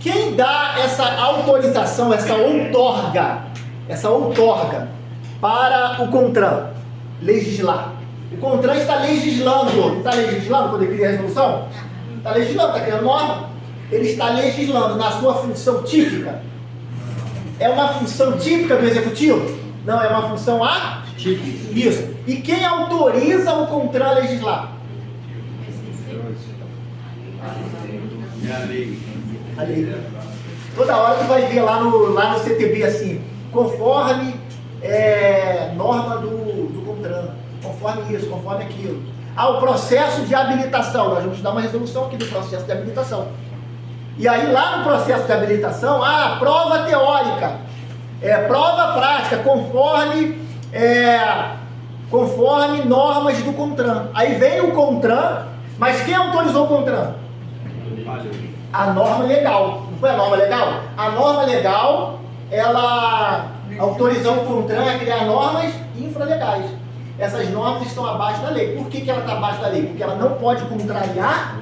Quem dá essa autorização, essa outorga para o CONTRAN legislar? O CONTRAN está legislando. Não está legislando quando ele cria a resolução? Está legislando, está criando norma. Ele está legislando na sua função típica. É uma função típica do executivo? Não, é uma função atípica. Isso. E quem autoriza o CONTRAN a legislar? A lei. Toda hora tu vai ver lá no CTB assim, conforme norma do CONTRAN, conforme isso, conforme aquilo. O processo de habilitação, nós vamos dar uma resolução aqui do processo de habilitação. E aí lá no processo de habilitação, prova teórica, prova prática, conforme normas do CONTRAN. Aí vem o CONTRAN, mas quem autorizou o CONTRAN? A norma legal. Não foi a norma legal? A norma legal, ela autorizou o CONTRAN a criar normas infralegais. Essas normas estão abaixo da lei. Por que ela está abaixo da lei? Porque ela não pode contrariar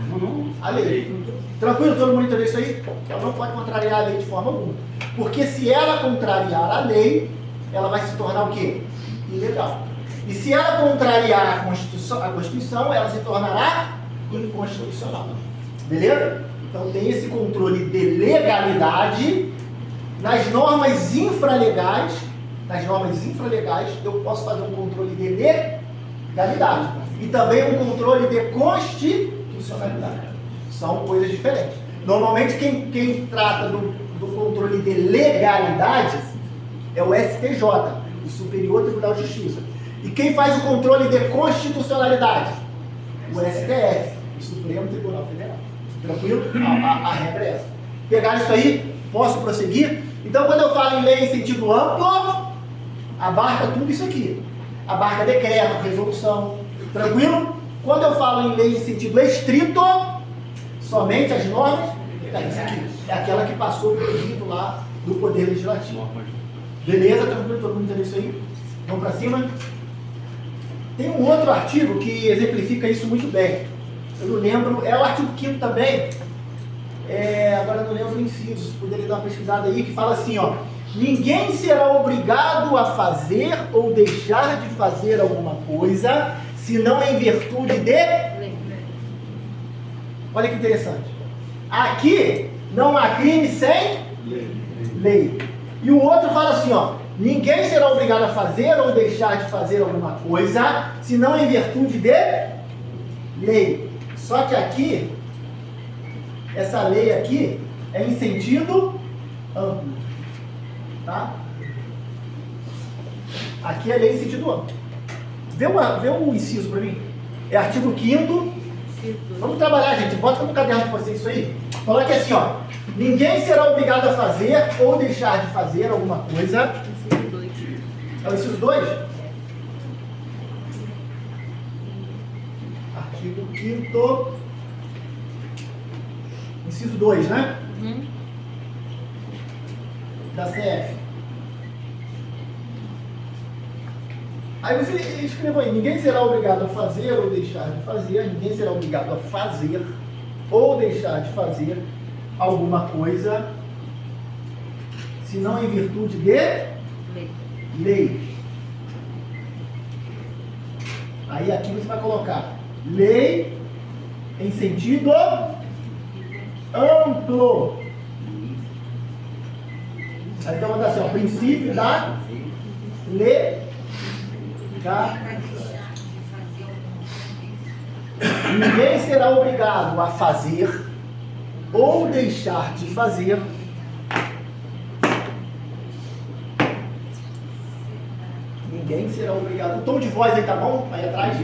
a lei. Tranquilo? Todo mundo entendeu isso aí? Ela não pode contrariar a lei de forma alguma. Porque se ela contrariar a lei, ela vai se tornar o quê? Ilegal. E se ela contrariar a Constituição, ela se tornará inconstitucional. Beleza? Então tem esse controle de legalidade. Nas normas infralegais, eu posso fazer um controle de legalidade. E também um controle de constitucionalidade. São coisas diferentes. Normalmente quem trata do controle de legalidade é o STJ, o Superior Tribunal de Justiça. E quem faz o controle de constitucionalidade? O STF, o Supremo Tribunal Federal. Tranquilo? A regra é essa. Pegaram isso aí? Posso prosseguir? Então, quando eu falo em lei em sentido amplo, abarca tudo isso aqui. Abarca decreto, resolução. Tranquilo? Quando eu falo em lei em sentido estrito, somente as normas, isso aqui é aquela que passou pelo rito lá do Poder Legislativo. Beleza? Tranquilo? Todo mundo entendeu isso aí? Vamos para cima? Tem um outro artigo que exemplifica isso muito bem. Eu não lembro, é o artigo 5º também. Agora eu não lembro o inciso, poderia dar uma pesquisada aí, que fala assim, ó. Ninguém será obrigado a fazer ou deixar de fazer alguma coisa, senão em virtude de... Olha que interessante. Aqui não há crime sem lei. E o outro fala assim, ó. Ninguém será obrigado a fazer ou deixar de fazer alguma coisa, senão em virtude de lei. Só que aqui, essa lei aqui é em sentido amplo. Tá? Aqui é lei em sentido amplo. Vê o inciso para mim. É artigo 5º. Vamos trabalhar, gente. Bota no caderno de vocês isso aí. Coloque assim, ó. Ninguém será obrigado a fazer ou deixar de fazer alguma coisa. É o inciso 2? Artigo 5º. Inciso 2, né? Da CF. Aí você escreva aí, ninguém será obrigado a fazer ou deixar de fazer, ninguém será obrigado a fazer ou deixar de fazer alguma coisa, senão em virtude de lei. Aí aqui você vai colocar lei em sentido amplo. Aí então vamos dar assim, ó, princípio da legalidade. Ninguém será obrigado a fazer ou deixar de fazer Ninguém será obrigado. O tom de voz aí tá bom? Aí atrás?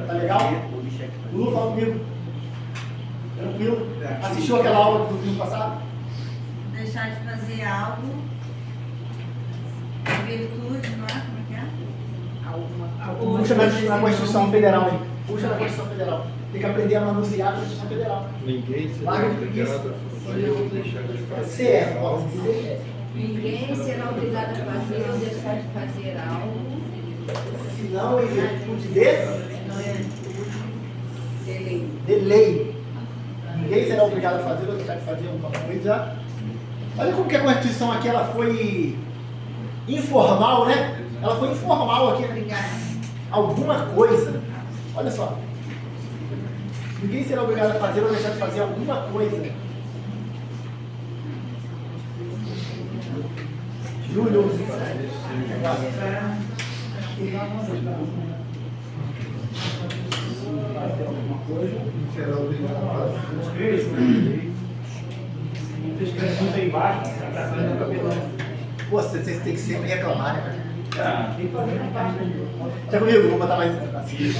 Tá legal? O Lu, fala comigo. Tranquilo? Assistiu aquela aula do vídeo passado? Deixar de fazer algo, virtude, não é? Como é que é? Puxa na Constituição Federal, hein? Puxa na Constituição Federal. Tem que aprender a manusear a Constituição Federal. Ninguém será Larga de obrigado a fazer ou deixar de fazer. CR, ó. CR. Ninguém será obrigado a fazer ou deixar de fazer algo. Se não em virtude Não é lei. de lei. Ninguém será obrigado a fazer ou deixar de fazer alguma coisa. Olha como que a Constituição aqui ela foi informal, né? Ela foi informal aqui, né? Alguma coisa. Olha só. Ninguém será obrigado a fazer ou deixar de fazer alguma coisa. Júlio. Será obrigado a fazer. Não embaixo, tá fazendo o cabelão. Pô, vocês têm que sempre reclamar, né? Ah, tem que fazer. Tá comigo? Vou botar mais assim.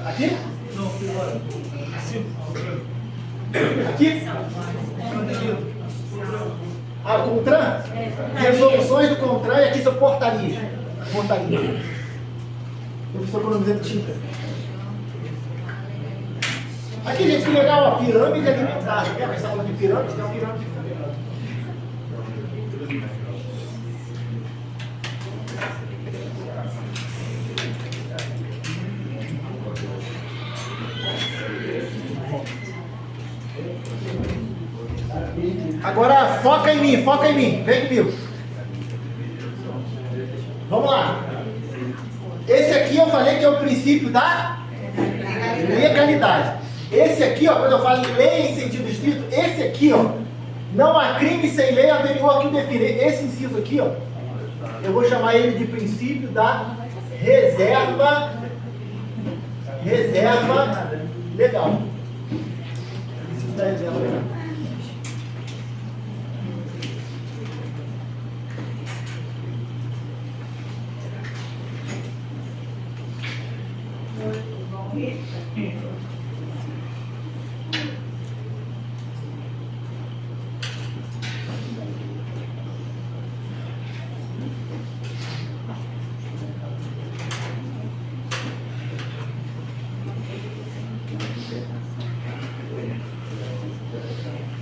Aqui? Aqui? Ah, o CONTRAN? Resoluções do CONTRAN e aqui são portarias. Portaria. Eu estou economizando tinta. Aqui, gente, que legal, ó, pirâmide alimentar. Tá vendo? A gente está falando de pirâmide, tem uma pirâmide. Agora foca em mim, vem comigo. Vamos lá. Esse aqui eu falei que é o princípio da legalidade. Esse aqui, ó, quando eu falo em lei em sentido estrito, esse aqui, ó, não há crime sem lei anterior que o define. Esse inciso aqui, ó, eu vou chamar ele de princípio da reserva legal. Princípio da reserva legal.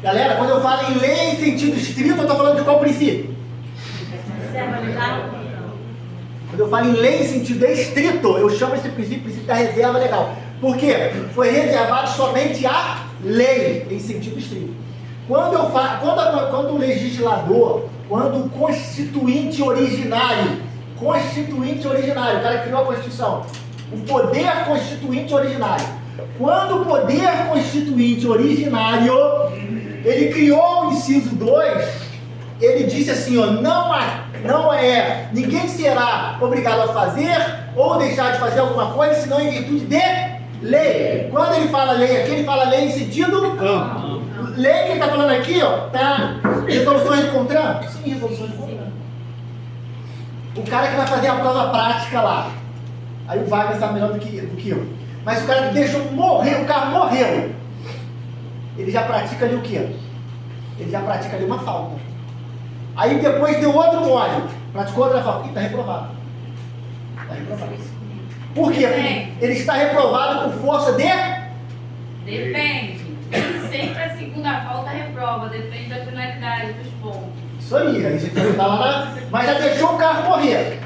Galera, quando eu falo em lei em sentido estrito, eu estou falando de qual princípio? Quando eu falo em lei em sentido estrito, eu chamo esse princípio da reserva legal. Por quê? Foi reservado somente a lei em sentido estrito. Quando o legislador, quando o constituinte originário, o cara que criou a Constituição, o poder constituinte originário, quando o poder constituinte originário, ele criou o inciso 2, ele disse assim, ó, ninguém será obrigado a fazer ou deixar de fazer alguma coisa, senão em virtude de lei. Quando ele fala lei aqui, ele fala lei em sentido amplo. Lei que ele está falando aqui, ó, tá? Resoluções de CONTRAN? Sim, resoluções de CONTRAN. O cara que vai fazer a prova prática lá, aí o Wagner sabe melhor do que eu. Mas o cara que deixou morrer, o carro morreu, ele já pratica ali o quê? Ele já pratica ali uma falta. Aí depois deu outro mole, praticou outra falta. Ih, está reprovado. Está reprovado. Por quê? Ele está reprovado por força de... Depende. Nem sempre a segunda falta reprova, depende da penalidade dos pontos. Isso aí você tem que estar lá, mas já deixou o carro morrer.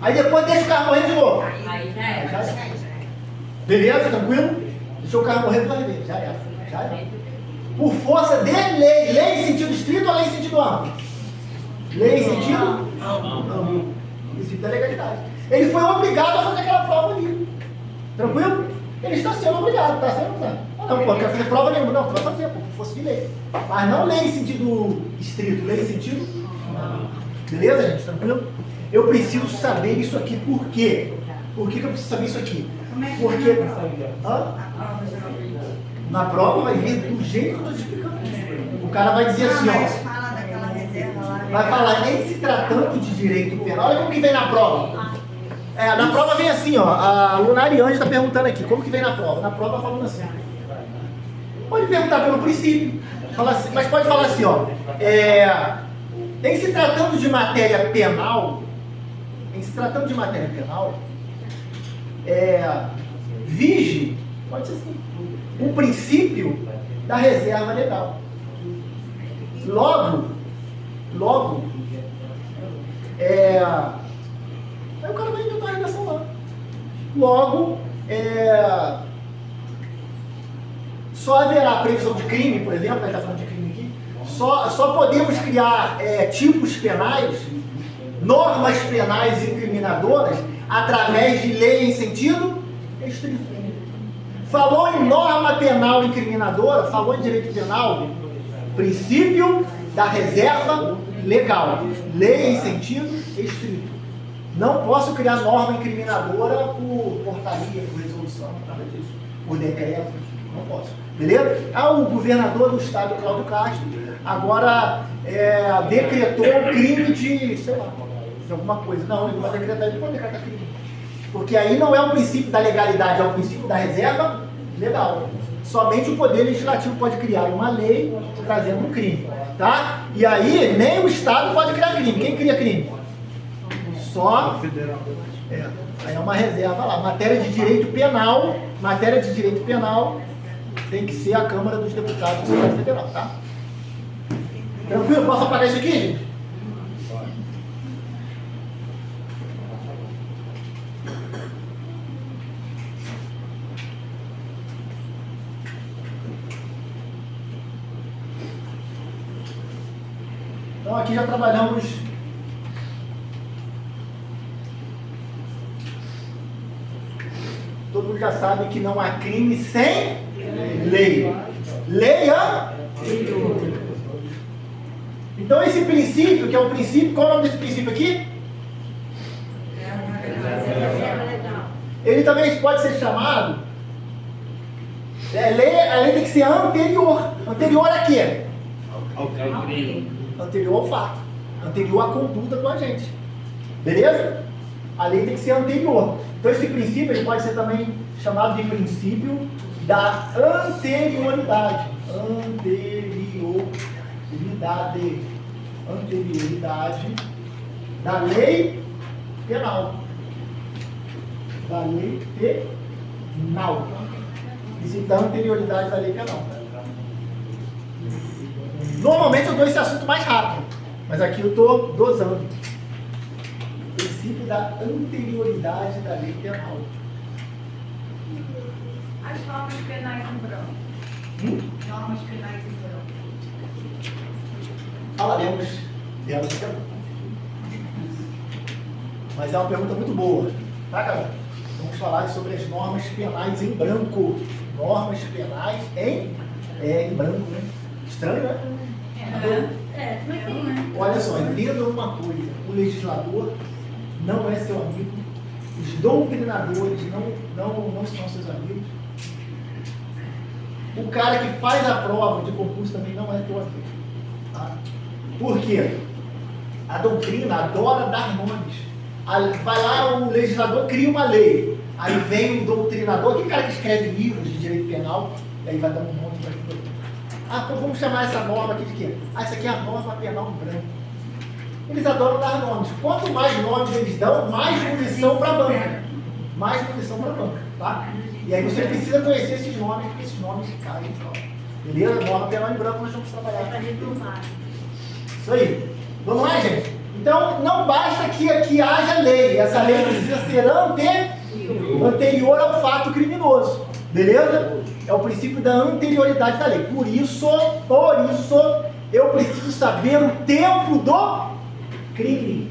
Aí depois deixa o carro morrer de novo. Aí já é. Beleza? Tranquilo? Deixou o carro morrer para ver. Já era. Por força de lei. Lei em sentido estrito ou lei em sentido amplo? Lei em sentido amplo. Princípio da legalidade. Ele foi obrigado a fazer aquela prova ali. Tranquilo? Ele está sendo obrigado, está sendo. Não, pô, não quero fazer prova nenhuma. Não, tu vai fazer, pô, como fosse de lei. Mas não lei em sentido estrito, lei em sentido... Beleza, gente? Tranquilo? Eu preciso saber isso aqui. Por quê? Por que eu preciso saber isso aqui? Como é que Porque... é na prova? Hã? A prova geralmente. Na prova vai vir do jeito que eu estou explicando. O cara vai dizer assim, Mas ó... fala daquela reserva lá. Vai falar, em se tratando de direito penal, olha como que vem na prova. Na prova vem assim, ó, a aluna Ariane está perguntando aqui, como que vem na prova? Na prova falando assim. Pode perguntar pelo princípio, fala assim, mas pode falar assim, ó, em se tratando de matéria penal, vige, pode ser assim, o princípio da reserva legal. Logo, aí o cara vai inventar a redação lá. Logo, só haverá previsão de crime, por exemplo, a gente está falando de crime aqui, só podemos criar tipos penais, normas penais incriminadoras, através de lei em sentido estrito. Falou em norma penal incriminadora, falou em direito penal, princípio da reserva legal, lei em sentido estrito. Não posso criar norma incriminadora por portaria, por resolução, nada disso, por decreto, não posso. Beleza? O governador do estado, Cláudio Castro, agora decretou um crime de, sei lá, de alguma coisa. Não, ele não vai decretar, ele pode decretar crime. Porque aí não é o princípio da legalidade, é o princípio da reserva legal. Somente o Poder Legislativo pode criar uma lei trazendo um crime, tá? E aí nem o Estado pode criar crime. Quem cria crime? Só aí é uma reserva lá. Matéria de direito penal tem que ser a Câmara dos Deputados do Senado Federal, tá? Tranquilo? Posso apagar isso aqui, gente? Então aqui já trabalhamos todo mundo já sabe que não há crime sem lei. Leia. Então esse princípio, que é o princípio, qual é o nome desse princípio aqui? Ele também pode ser chamado a lei tem que ser anterior. Anterior a quê? Anterior ao fato, anterior à conduta do agente. Beleza? A lei tem que ser anterior. Então esse princípio ele pode ser também chamado de princípio da anterioridade. Anterioridade da lei penal. Princípio da anterioridade da lei penal. Normalmente eu dou esse assunto mais rápido, mas aqui eu estou dosando. Princípio da anterioridade da lei penal. As normas penais em branco. Normas penais em branco. Falaremos delas daqui a pouco. Mas é uma pergunta muito boa, tá, cara? Vamos falar sobre as normas penais em branco. Normas penais em branco, né? Estranho, né? Olha só, entenda uma coisa: o legislador não é seu amigo, os doutrinadores não são seus amigos, o cara que faz a prova de concurso também não é teu amigo. Tá? Por quê? A doutrina adora dar nomes. Vai lá, o legislador cria uma lei, aí vem o doutrinador, que cara que escreve livros de direito penal, e aí vai dar um nome para tudo. Então vamos chamar essa norma aqui de quê? Essa aqui é a norma penal em branco. Eles adoram dar nomes. Quanto mais nomes eles dão, mais munição para a banca. Mais munição para a banca, tá? E aí você precisa conhecer esses nomes, porque esses nomes caem em prova. Beleza? Norma penal em branco, nós vamos trabalhar. Isso aí. Vamos lá, gente? Então, não basta que aqui haja lei. Essa lei precisa ser anterior ao fato criminoso. Beleza? É o princípio da anterioridade da lei. Por isso, eu preciso saber o tempo do crime.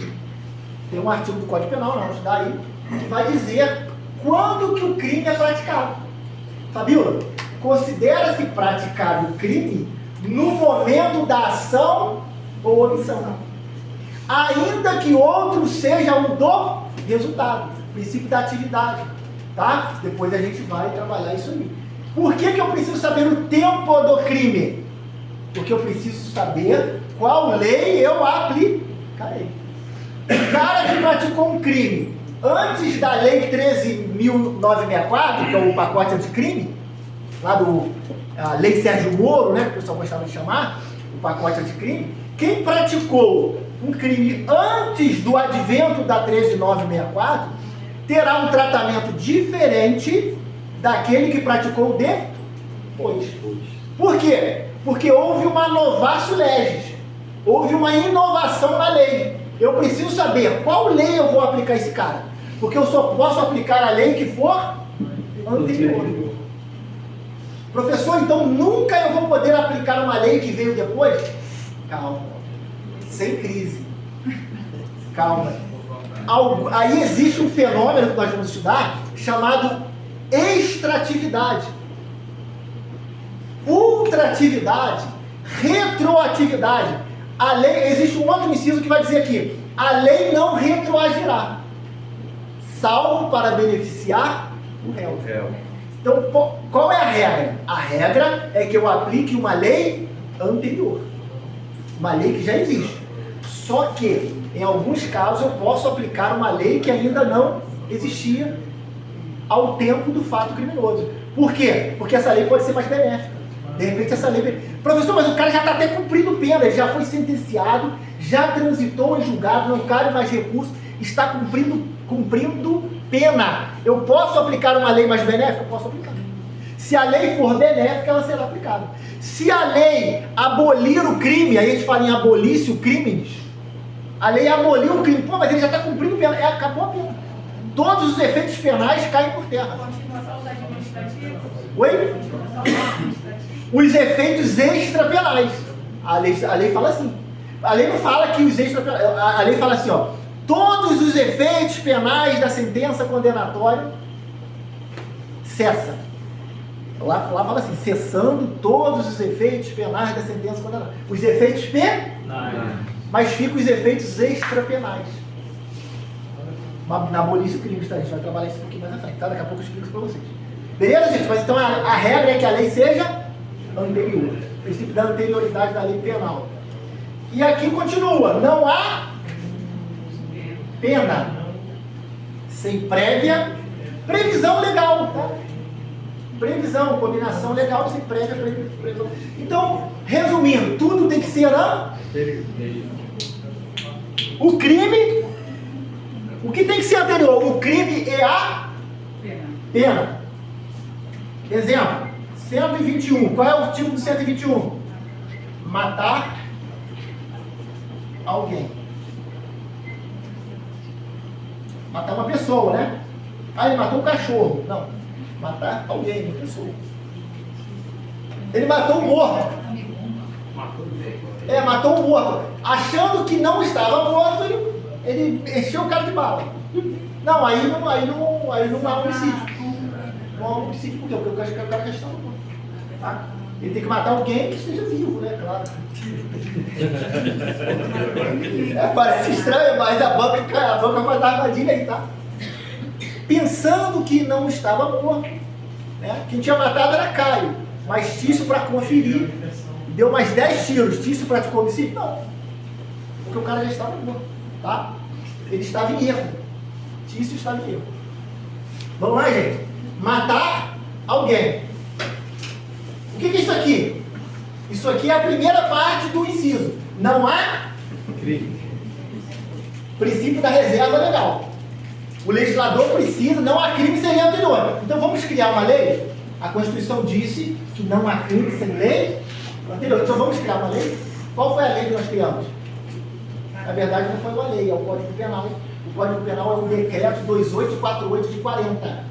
Tem um artigo do Código Penal, não vamos estudar aí, que vai dizer quando que o crime é praticado. Fabíola, considera-se praticado o crime no momento da ação ou omissão, ainda que outro seja o do resultado, princípio da atividade, tá? Depois a gente vai trabalhar isso aí. Por que eu preciso saber o tempo do crime? Porque eu preciso saber qual lei eu aplicarei. O cara que praticou um crime antes da lei 13.964, que é o pacote anticrime, lá a lei Sérgio Moro, né, que o pessoal gostava de chamar, o pacote anticrime, quem praticou um crime antes do advento da 13.964 terá um tratamento diferente daquele que praticou depois. Por quê? Porque houve uma novatio legis, houve uma inovação na lei. Eu preciso saber qual lei eu vou aplicar a esse cara, porque eu só posso aplicar a lei que for anterior. Professor, então nunca eu vou poder aplicar uma lei que veio depois? Calma, sem crise. Calma. Aí existe um fenômeno que nós vamos estudar chamado extratividade, ultratividade, retroatividade. A lei, existe um outro inciso que vai dizer aqui: a lei não retroagirá, salvo para beneficiar o réu. Então, qual é a regra? A regra é que eu aplique uma lei anterior, uma lei que já existe. Só que, em alguns casos, eu posso aplicar uma lei que ainda não existia ao tempo do fato criminoso. Por quê? Porque essa lei pode ser mais benéfica. De repente essa lei... Professor, mas o cara já está até cumprindo pena, ele já foi sentenciado, já transitou em julgado, não cabe mais recurso, está cumprindo pena. Eu posso aplicar uma lei mais benéfica? Eu posso aplicar. Se a lei for benéfica, ela será aplicada. Se a lei abolir o crime, aí a gente fala em abolício crimes, a lei aboliu o crime, pô, mas ele já está cumprindo pena, acabou a pena. Todos os efeitos penais caem por terra. Continua só os administrativos? Oi? Os efeitos extrapenais. A lei fala assim. A lei não fala que os extrapenais. A lei fala assim, ó. Todos os efeitos penais da sentença condenatória cessa. Lá fala assim, cessando todos os efeitos penais da sentença condenatória. Os efeitos penais. Mas ficam os efeitos extrapenais. Na abolição crimes, tá? A gente vai trabalhar isso um pouquinho mais à frente, tá? Daqui a pouco eu explico isso para vocês. Beleza, gente? Mas então a regra é que a lei seja anterior. O princípio da anterioridade da lei penal. E aqui continua. Não há pena sem prévia previsão legal, tá? Previsão, combinação legal sem prévia previsão. Então, resumindo, tudo tem que ser o crime. O que tem que ser anterior? O crime é a pena. Exemplo, 121. Qual é o tipo do 121? Matar alguém. Matar uma pessoa, né? Ah, ele matou um cachorro. Não. Matar alguém, uma pessoa. Ele matou um morto. Matou um morto. Achando que não estava morto, ele encheu o cara de bala. Não, aí não há homicídio. Não há homicídio por quê? Porque o cara já está morto. Tá? Ele tem que matar alguém que esteja vivo, né? Claro. Parece estranho, mas a banca vai dar armadilha aí, tá? Pensando que não estava morto. Né? Quem tinha matado era Caio. Mas Tício, para conferir, deu mais 10 tiros. Tício praticou homicídio? Não. Porque o cara já estava morto. Tá? Ele estava em erro. Tício estava em erro. Vamos lá, gente. Matar alguém. O que é isso aqui? Isso aqui é a primeira parte do inciso. Não há crime. Princípio da reserva legal. O legislador precisa, não há crime sem lei anterior. Então vamos criar uma lei? A Constituição disse que não há crime sem lei anterior. Então vamos criar uma lei? Qual foi a lei que nós criamos? Na verdade não foi uma lei, é o Código Penal. O Código Penal é o decreto 2848 de 40.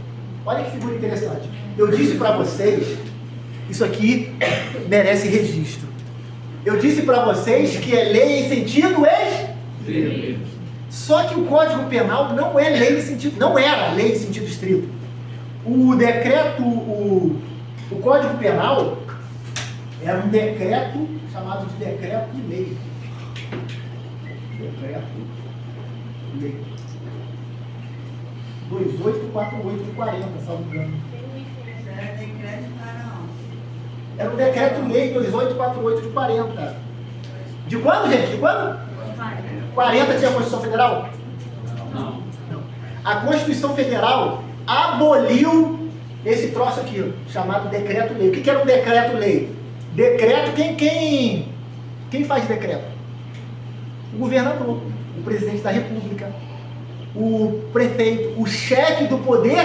Olha que figura interessante. Eu disse para vocês, isso aqui merece registro. Eu disse para vocês que é lei em sentido estrito. Só que o Código Penal não é lei em sentido, não era lei em sentido estrito. O decreto, O Código Penal era um decreto chamado de decreto-lei. Decreto-lei. 2848 de 40, salvo engano. Era decreto para onde? Era um decreto-lei 2848 de 40. De quando, gente? De quando? 40 tinha a Constituição Federal? Não. A Constituição Federal aboliu esse troço aqui, chamado decreto-lei. O que era um decreto-lei? Decreto, quem faz decreto? O governador, o presidente da República, o prefeito, o chefe do poder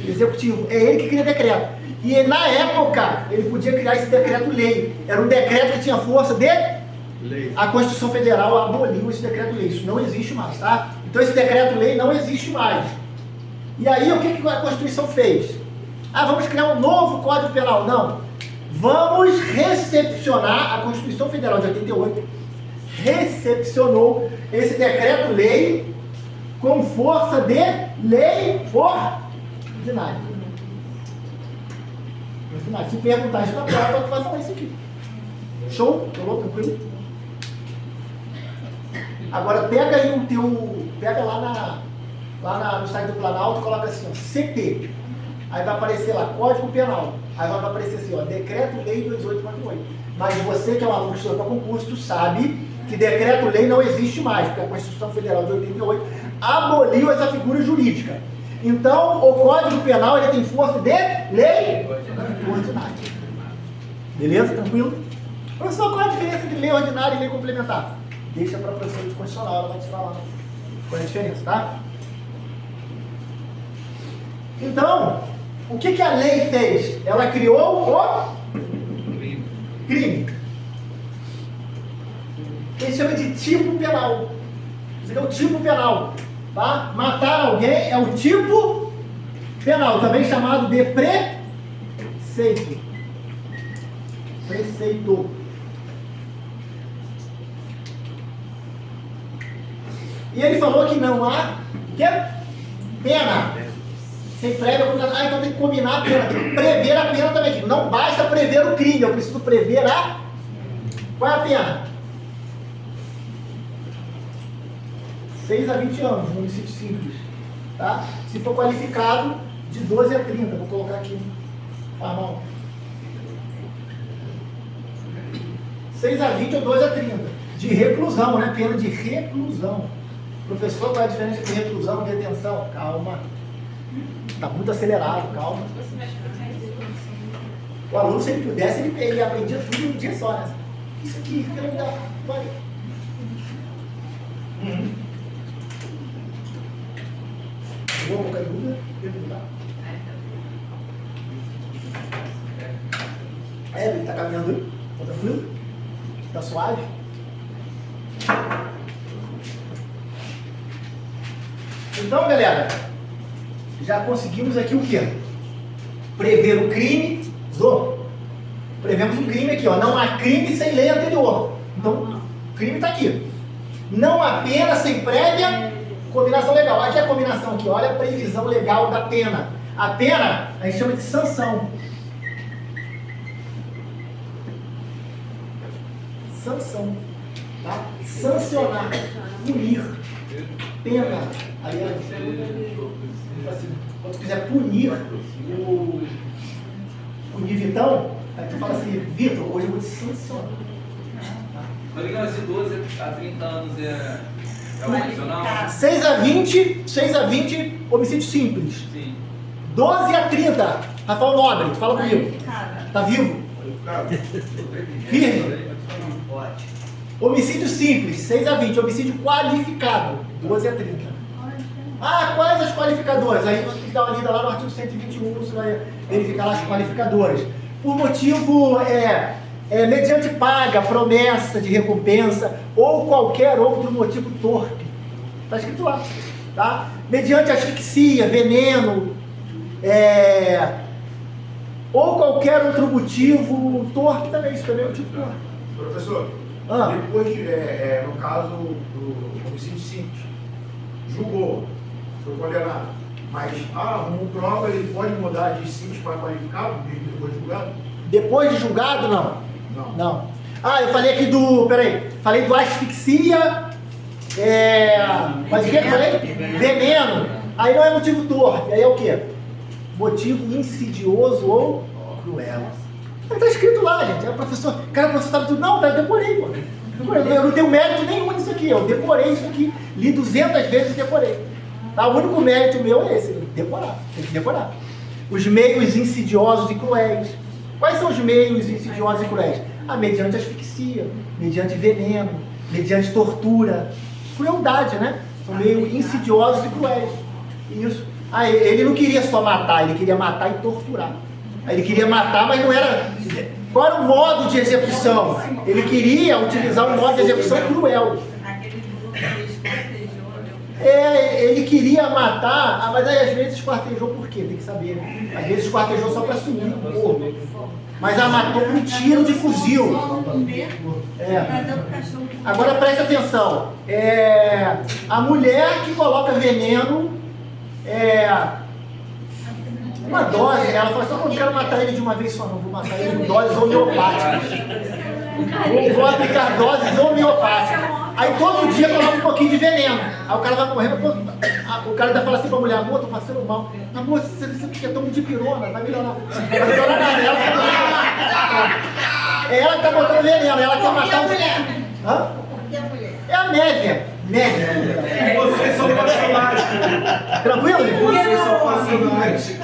executivo. É ele que cria decreto. E na época, ele podia criar esse decreto-lei. Era um decreto que tinha força de lei. A Constituição Federal aboliu esse decreto-lei. Isso não existe mais, tá? Então esse decreto-lei não existe mais. E aí o que a Constituição fez? Ah, vamos criar um novo Código Penal. Não. Vamos recepcionar a Constituição Federal de 88. Recepcionou esse decreto-lei com força de lei ordinária. Se perguntar isso na prova, tu vai falar isso aqui. Show? Falou? Tranquilo? Agora pega aí o teu. Pega lá no site do Planalto e coloca assim, ó, CP. Aí vai aparecer lá, Código Penal. Aí vai aparecer assim, ó, Decreto-Lei 2848. Mas você que é um aluno que estuda para concurso, tu sabe que Decreto-Lei não existe mais, porque a Constituição Federal de 88 aboliu essa figura jurídica. Então, o Código Penal ele tem força de lei ordinária. Beleza? Tranquilo? Professor, qual é a diferença entre lei ordinária e lei complementar? Deixa para a professora de constitucional, ela vai te falar qual é a diferença, tá? Então, o que a lei fez? Ela criou o crime. Que chama de tipo penal. Isso aqui é o tipo penal. Tá? Matar alguém é o tipo penal, também chamado de preceito. Preceito. E ele falou que não há pena. Sem prévia condenação. Ah, então tem que combinar a pena, tem que prever a pena também. Não basta prever o crime, eu preciso prever a... Qual é a pena? 6 a 20 anos, no homicídio simples. Tá? Se for qualificado, de 12 a 30. Vou colocar aqui. Ah, não. 6 a 20 ou 12 a 30. De reclusão, né? Pena de reclusão. Professor, qual é a diferença entre reclusão e detenção? Calma. Está muito acelerado, calma. O aluno, se ele pudesse, ele aprendia tudo em um dia só, né? Isso aqui, que não dá. Vai. Chegou qualquer dúvida? Ele está caminhando aí? Está tranquilo? Está suave? Então, galera, já conseguimos aqui o quê? Prever o crime. Prevemos um crime aqui, ó. Não há crime sem lei anterior. Então, o crime está aqui. Não há pena sem prévia combinação legal. Aqui é a combinação aqui, olha a previsão legal da pena. A pena a gente chama de sanção. Sanção. Tá? Sancionar. Punir. Pena. Aí, assim, quando tu quiser punir punir Vitão, aí tu fala assim, Vitor, hoje eu vou te sancionar. Mas digamos assim, 12 a 30 anos é o opcional? 6 a 20, homicídio simples. Sim. 12 a 30, Rafael Nobre, fala comigo. Tá vivo? Firme. Homicídio simples, 6 a 20, homicídio qualificado, 12 a 30. Ah, quais as qualificadoras? Aí você tem que dar uma lida lá no artigo 121, você vai verificar lá as qualificadoras. Por motivo, mediante paga, promessa de recompensa, ou qualquer outro motivo torpe. Está escrito lá. Tá? Mediante asfixia, veneno, ou qualquer outro motivo torpe também, isso também é um tipo torpe. Professor, depois, no caso do homicídio simples, julgou, foi condenado. Mas, um prova ele pode mudar de simples para qualificado depois de julgado? Depois de julgado, não. Não. Não. Eu falei aqui falei do asfixia, mas o que eu falei? Veneno. Aí não é motivo torpe, aí é o quê? Motivo insidioso ou cruel. Está escrito lá, gente. O professor sabe tudo. Não, eu decorei, pô. Eu não tenho mérito nenhum nisso aqui. Eu decorei isso aqui, li 200 vezes e decorei. Tá? O único mérito meu é esse, decorar. Tem que decorar. Os meios insidiosos e cruéis. Quais são os meios insidiosos e cruéis? Mediante asfixia, mediante veneno, mediante tortura. Crueldade, né? São meios insidiosos e cruéis. Isso. Ele não queria só matar, ele queria matar e torturar. Ele queria matar, mas não era... Qual era o modo de execução? Ele queria utilizar um modo de execução cruel. Ele queria matar, mas aí às vezes esquartejou por quê? Tem que saber. Né? Às vezes esquartejou só para sumir o corpo. Mas matou com um tiro de fuzil. Agora presta atenção. A mulher que coloca veneno, uma dose, ela fala assim, eu não quero matar ele de uma vez só, não, vou matar ele em doses homeopáticas. Vou aplicar doses homeopáticas. Aí todo dia coloca um pouquinho de veneno. Aí o cara vai morrendo, o cara ainda fala assim pra mulher, amor, tô passando mal. Amor, você quer tomar de pirona, vai melhorar. Vai melhorar nada, ela que tá botando veneno, ela quer matar o... Hã? É a média. Vocês são passionais. Tranquilo? Vocês são passionais.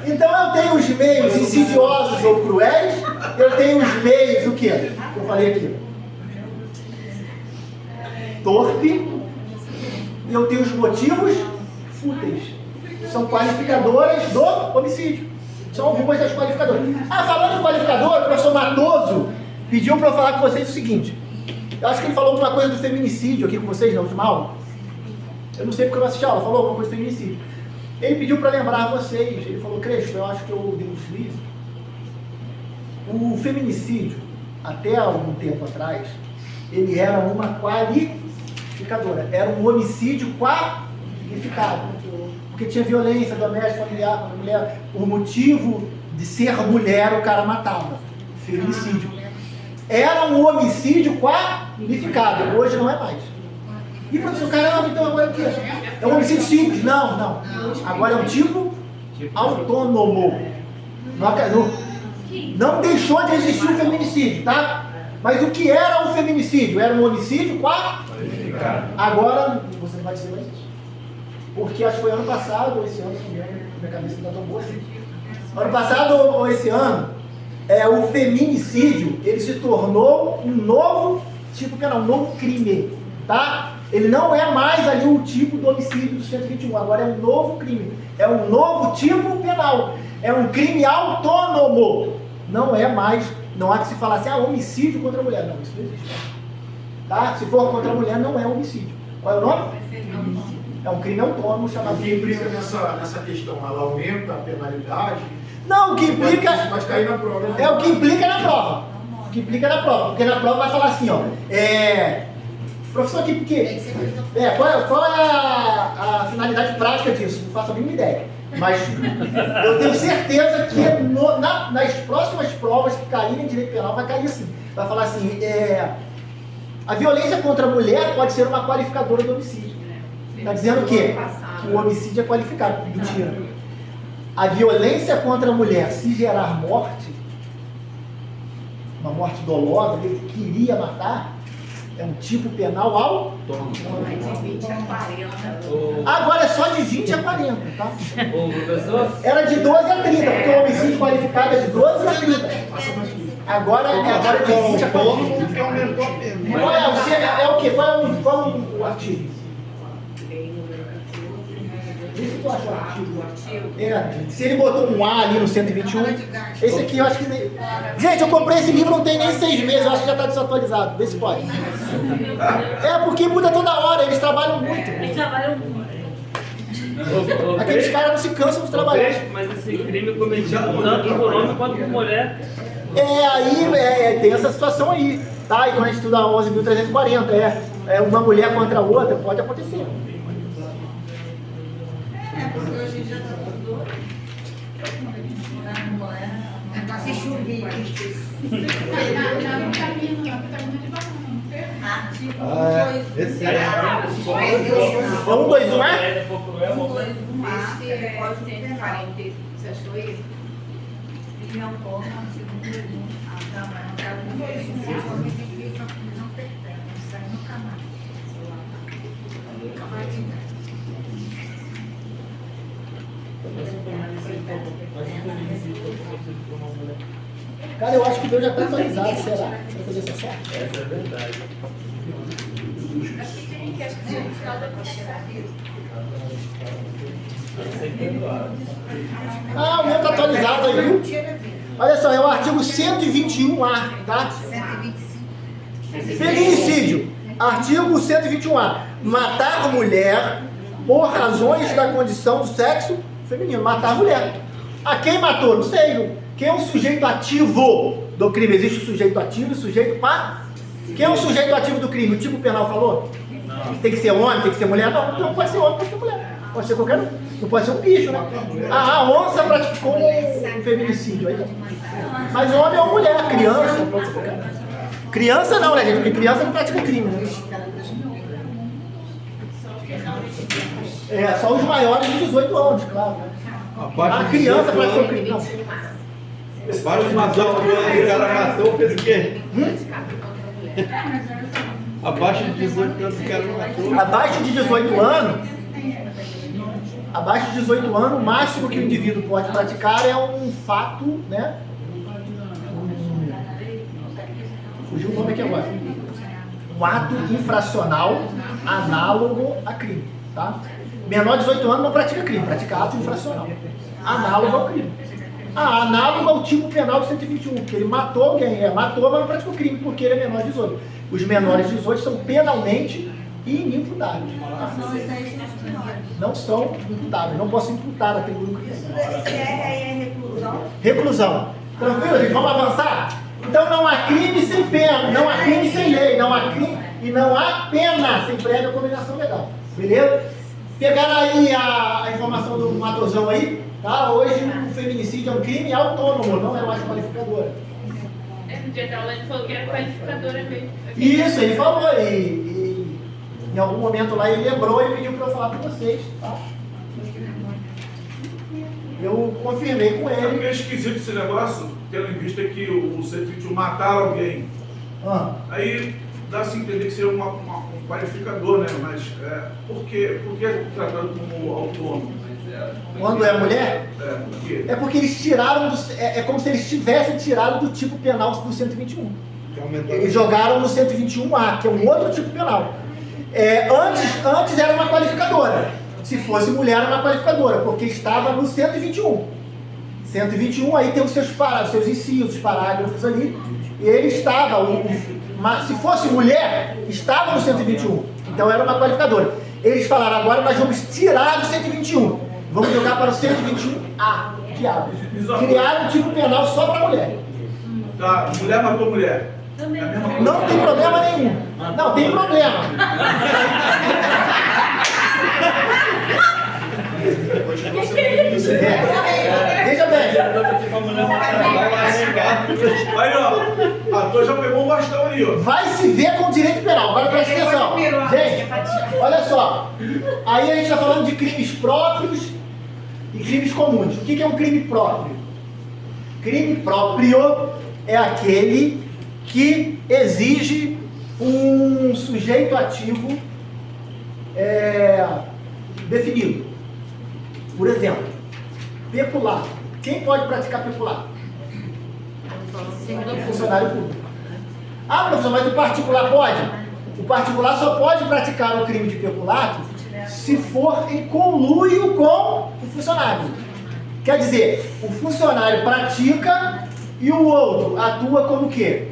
Então eu tenho os meios insidiosos ou cruéis, eu tenho os meios, o quê? Eu falei aqui. Torpe, e eu tenho os motivos fúteis. São qualificadoras do homicídio. São algumas das qualificadoras. Falando em qualificador, o professor Matoso pediu para eu falar com vocês o seguinte. Eu acho que ele falou alguma coisa do feminicídio aqui com vocês na última aula. Eu não sei porque eu não assisti a aula, falou alguma coisa do feminicídio. Ele pediu para lembrar vocês, ele falou, Crespo, eu acho que eu dei um deslize. O feminicídio, até algum tempo atrás, ele era uma qualificadora, era um homicídio qualificado. Porque tinha violência doméstica, familiar com a mulher, por motivo de ser mulher, o cara matava. Feminicídio. Era um homicídio qualificado, hoje não é mais. E professor, caramba, então agora é o quê? É um homicídio simples? Não. Agora é um tipo autônomo. Não deixou de existir o feminicídio, tá? Mas o que era um feminicídio? Era um homicídio qualificado. Agora, você não vai dizer mais isso. Porque acho que foi ano passado, ou esse ano, minha cabeça ainda tão boa assim. Ano passado ou esse ano, o feminicídio, ele se tornou um novo tipo penal, um novo crime, tá? Ele não é mais ali o tipo do homicídio do 121, agora é um novo crime, é um novo tipo penal, é um crime autônomo, não é mais, não há que se falar assim, homicídio contra a mulher, não, isso não existe, tá? Se for contra a mulher, não é homicídio. Qual é o nome? É um crime autônomo chamado... O que implica nessa questão? Ela aumenta a penalidade? Não, o que implica... Pode cair na prova. É o que implica na prova. O que implica na prova. Porque na prova vai falar assim, professor, qual é a finalidade prática disso? Não faço a mínima ideia. Mas eu tenho certeza que nas próximas provas que caírem em direito penal vai cair assim. Vai falar assim, a violência contra a mulher pode ser uma qualificadora do homicídio. Está dizendo o quê? Que o homicídio é qualificado. Mentira. A violência contra a mulher, se gerar morte, uma morte dolosa, ele queria matar, é um tipo penal autônomo. De 20 a 40. Agora é só de 20 a 40, tá? Ô, professor? Era de 12 a 30, porque o homicídio qualificado é de 12 a 30. Agora é de 20 a 40. Que aumentou a pena. É o quê? Qual é o artigo? Isso que tu acha o artigo? Se ele botou um A ali no 121, esse aqui eu acho que... Gente, eu comprei esse livro não tem nem 6 meses, eu acho que já está desatualizado. Vê se pode. Porque muda toda hora, eles trabalham muito. Eles trabalham muito. Aqueles caras não se cansam de trabalhar. Mas esse crime cometido tanto por homem quanto por mulher. Tem essa situação aí, tá? E quando a gente estuda 11.340, uma mulher contra a outra, pode acontecer. porque hoje em dia tá tudo. Se chover. Não, caminho de banana. Artigo Esse Aí, A. 1, 2, 1, é? Esse é 140. Você achou ele? Ele é um pouco, segundo ele. Não, mas não quero muito isso. Se for me difícil, não pertence. Não sai nunca mais. Nunca mais de nada. Cara, eu acho que Deus já está atualizado, será? Você vai fazer essa sorte? Essa é verdade. Acho que tem que, acho que no final da Ah, o meu está atualizado aí, viu? Olha só, é o artigo 121A, tá? 125. Feminicídio. Artigo 121A. Matar mulher por razões da condição do sexo feminino. Matar mulher. A quem matou? Não sei. Quem é o sujeito ativo do crime? Existe o sujeito ativo e o sujeito passivo. Quem é o sujeito ativo do crime? O tipo penal falou? Não. Tem que ser homem, tem que ser mulher? Não, não pode ser homem, pode ser mulher. Pode ser qualquer um. Não pode ser um bicho, né? A onça praticou um feminicídio aí. Mas homem ou mulher, criança, pode ser qualquer um. Criança não, né, gente? Porque criança não pratica crime, né? É, só os maiores de 18 anos, claro. A criança praticou crime, não. Abaixo de 18 anos o cara matou, fez o quê? Abaixo de 18 anos o cara matou. Abaixo de 18 anos, abaixo de 18 anos, o máximo que o indivíduo pode praticar é um fato, né? Fugiu o nome aqui agora. Um ato infracional análogo a crime, tá? Menor de 18 anos não pratica crime, pratica ato infracional. Análogo ao crime. Análogo ao tipo penal do 121, porque ele matou alguém, matou, mas não praticou crime porque ele é menor de 18. Os menores de 18 são penalmente inimputáveis. Tá? Não são imputáveis, não posso imputar aquele grupo. Isso aí é reclusão? Reclusão. Tranquilo, gente? Vamos avançar? Então não há crime sem pena, não há crime sem lei, não há crime e não há pena sem prévia combinação legal. Beleza? Pegaram aí a informação do Matosão aí, tá? Hoje o feminicídio é um crime autônomo, não é mais qualificadora. No dia da aula ele falou que era qualificadora mesmo. Isso, ele falou, e em algum momento lá ele lembrou e pediu para eu falar para vocês, tá? Eu confirmei com É ele. meio esquisito esse negócio, tendo em vista que o 121 mataram alguém. Aí dá-se a entender que seria um qualificador, né? Mas por que é tratado como autônomo? Quando é mulher? Por quê? É porque eles tiraram, é como se eles tivessem tirado do tipo penal do 121. Eles jogaram no 121A, que é um outro tipo penal. Antes era uma qualificadora. Se fosse mulher, era uma qualificadora, porque estava no 121. 121 aí tem os seus incisos, parágrafos ali. E ele estava, se fosse mulher, estava no 121. Então era uma qualificadora. Eles falaram, agora nós vamos tirar do 121. Vamos jogar para o 121A. Diabo. Criaram um tipo penal só para mulher. Tá, mulher matou mulher. É a mesma coisa. Não tem problema nenhum. Não, tem problema. Veja bem. Aí, ó, a tua já pegou um bastão ali, ó. Vai se ver com direito penal. Agora presta atenção. Gente, olha só. Aí a gente está falando de crimes próprios e crimes comuns. O que é um crime próprio? Crime próprio é aquele que exige um sujeito ativo definido. Por exemplo, peculato. Quem pode praticar peculato? Funcionário público. Ah, professor, mas o particular pode? O particular só pode praticar o crime de peculato se for em conluio com o funcionário. Quer dizer, o funcionário pratica e o outro atua como o quê?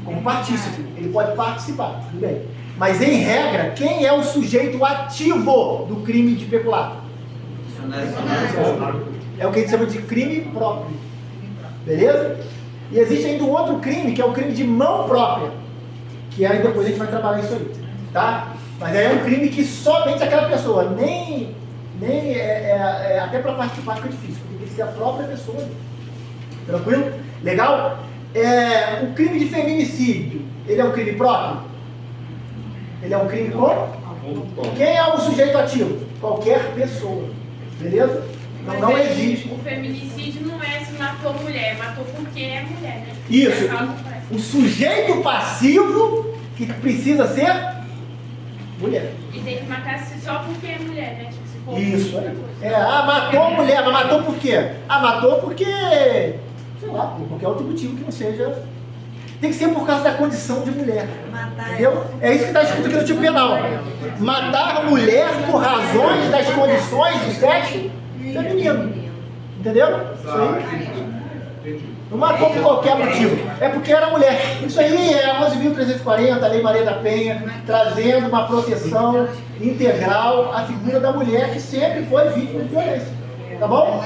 Como partícipe. Ele pode participar, tudo bem. Mas, em regra, quem é o sujeito ativo do crime de peculato? É o que a gente chama de crime próprio. Beleza? E existe ainda um outro crime, que é o crime de mão própria. Que aí depois a gente vai trabalhar isso aí. Tá? Mas aí é um crime que somente aquela pessoa, nem nem até para participar fica difícil, porque tem que ser a própria pessoa. Tranquilo? Legal? O crime de feminicídio, ele é um crime próprio? Ele é um crime como? Quem é o sujeito ativo? Qualquer pessoa. Beleza? Então não Mas existe. O feminicídio não é se matou mulher, matou porque é mulher, né? Isso. É a causa parece. O sujeito passivo que precisa ser mulher. E tem que matar só porque é mulher, né? Tipo, se for Isso. outra coisa. Matou a mulher, mas matou por quê? Matou porque, sei lá, por qualquer outro motivo que não seja. Tem que ser por causa da condição de mulher. Entendeu? É isso que está escrito aqui no tipo penal. Matar a mulher por razões das condições do sexo feminino. Entendeu? Isso aí. Não matou por qualquer motivo. É porque era mulher. Isso aí é a 11.340, a Lei Maria da Penha, trazendo uma proteção integral à figura da mulher que sempre foi vítima de violência. Tá bom?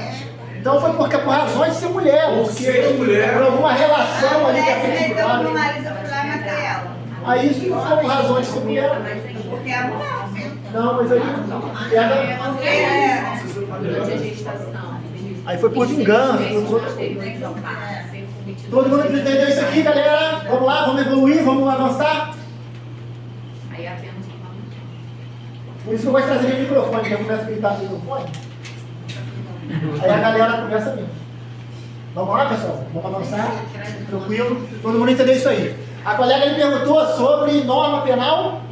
Então foi por razões de ser mulher, porque por alguma relação ali que é feita. Então, no marido, eu fui lá e matei ela. Aí isso não foi por razões de ser mulher. Porque é mulher. Não, mas aí Durante a gestação. aí foi por vingança. Todo mundo entendeu isso aqui, galera? Vamos lá, vamos evoluir, vamos avançar. Aí apenas Por isso que eu gosto de trazer meu microfone, já começa a gritar no microfone. Aí a galera conversa mesmo. Vamos lá, pessoal? Vamos avançar? Tranquilo? Todo mundo entendeu isso aí. A colega me perguntou sobre norma penal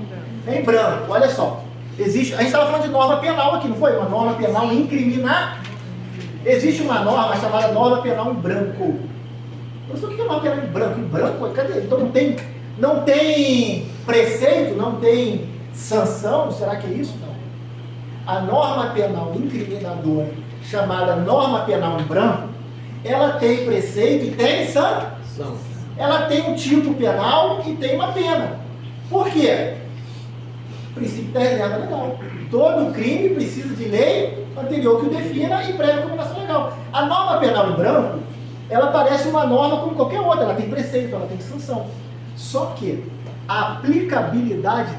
em branco. Olha só. Existe, a gente estava falando de norma penal aqui, não foi? Uma norma penal incriminar. Existe uma norma chamada norma penal em branco. Professor, o que é norma penal em branco? Em branco? Cadê? Então não tem preceito, não tem sanção? Será que é isso? Não. A norma penal incriminadora, chamada norma penal em branco, ela tem preceito e tem sanção. Ela tem um tipo penal e tem uma pena. Por quê? Princípio da reserva legal. Todo crime precisa de lei anterior que o defina e prévia combinação legal. A norma penal em branco, ela parece uma norma como qualquer outra. Ela tem preceito, ela tem sanção. Só que a aplicabilidade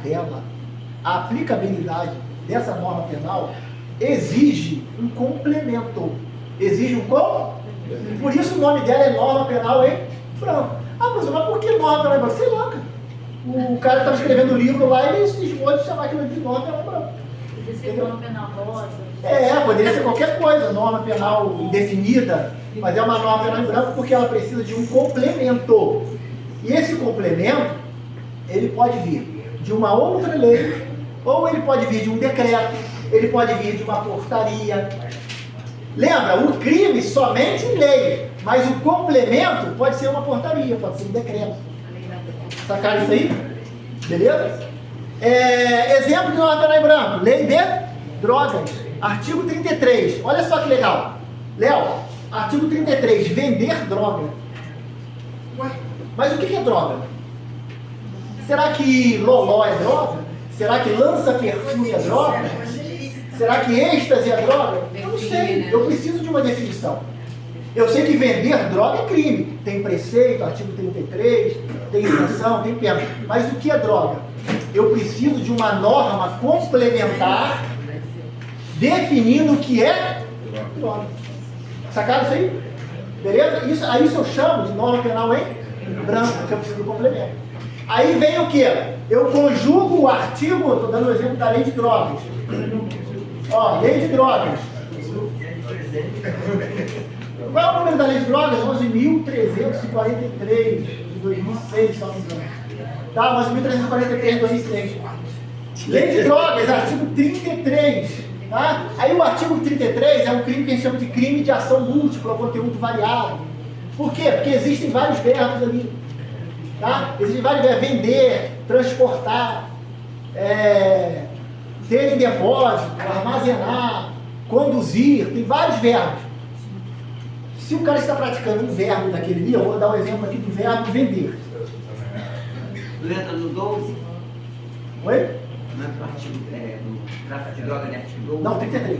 dessa norma penal exige um complemento. Exige um complemento. Por isso o nome dela é norma penal em branco. Professor, mas por que norma penal em branco? Sei lá, cara. O cara que estava escrevendo o livro lá, ele se esmou de chamar aquilo de norma penal em branco. Podia ser norma penal rosa. Poderia ser qualquer coisa, norma penal indefinida, mas é uma norma penal em branco porque ela precisa de um complemento. E esse complemento, ele pode vir de uma outra lei, ou ele pode vir de um decreto, ele pode vir de uma portaria. Lembra, o crime somente em lei, mas o complemento pode ser uma portaria, pode ser um decreto. Sacaram isso aí? Beleza? Exemplo de norma penal em branco, lei de drogas, artigo 33. Olha só que legal. Léo, artigo 33, vender droga. Ué, mas o que é droga? Será que loló é droga? Será que lança-perfume é droga? Será que êxtase é droga? Eu não sei, eu preciso de uma definição. Eu sei que vender droga é crime. Tem preceito, artigo 33, tem sanção, tem pena. Mas o que é droga? Eu preciso de uma norma complementar definindo o que é droga. Sacaram isso aí? Beleza? Isso eu chamo de norma penal em branco, que eu preciso do complemento. Aí vem o que? Eu conjugo o artigo, estou dando o exemplo da lei de drogas. Ó, lei de drogas. Qual é o número da lei de drogas? 11.343 de 2006, se não me engano. Tá, 11.343 de 2006. Lei de drogas, artigo 33. Tá? Aí o artigo 33 é um crime que a gente chama de crime de ação múltipla, conteúdo variado. Por quê? Porque existem vários verbos ali. Tá? Existem vários verbos: vender, transportar, ter em depósito, armazenar, conduzir, tem vários verbos. Se o cara está praticando um verbo daquele ali, eu vou dar um exemplo aqui do verbo vender. Letra no 12? Oi? Não é do artigo do tráfico de droga, né? Artigo 12? Não, 33.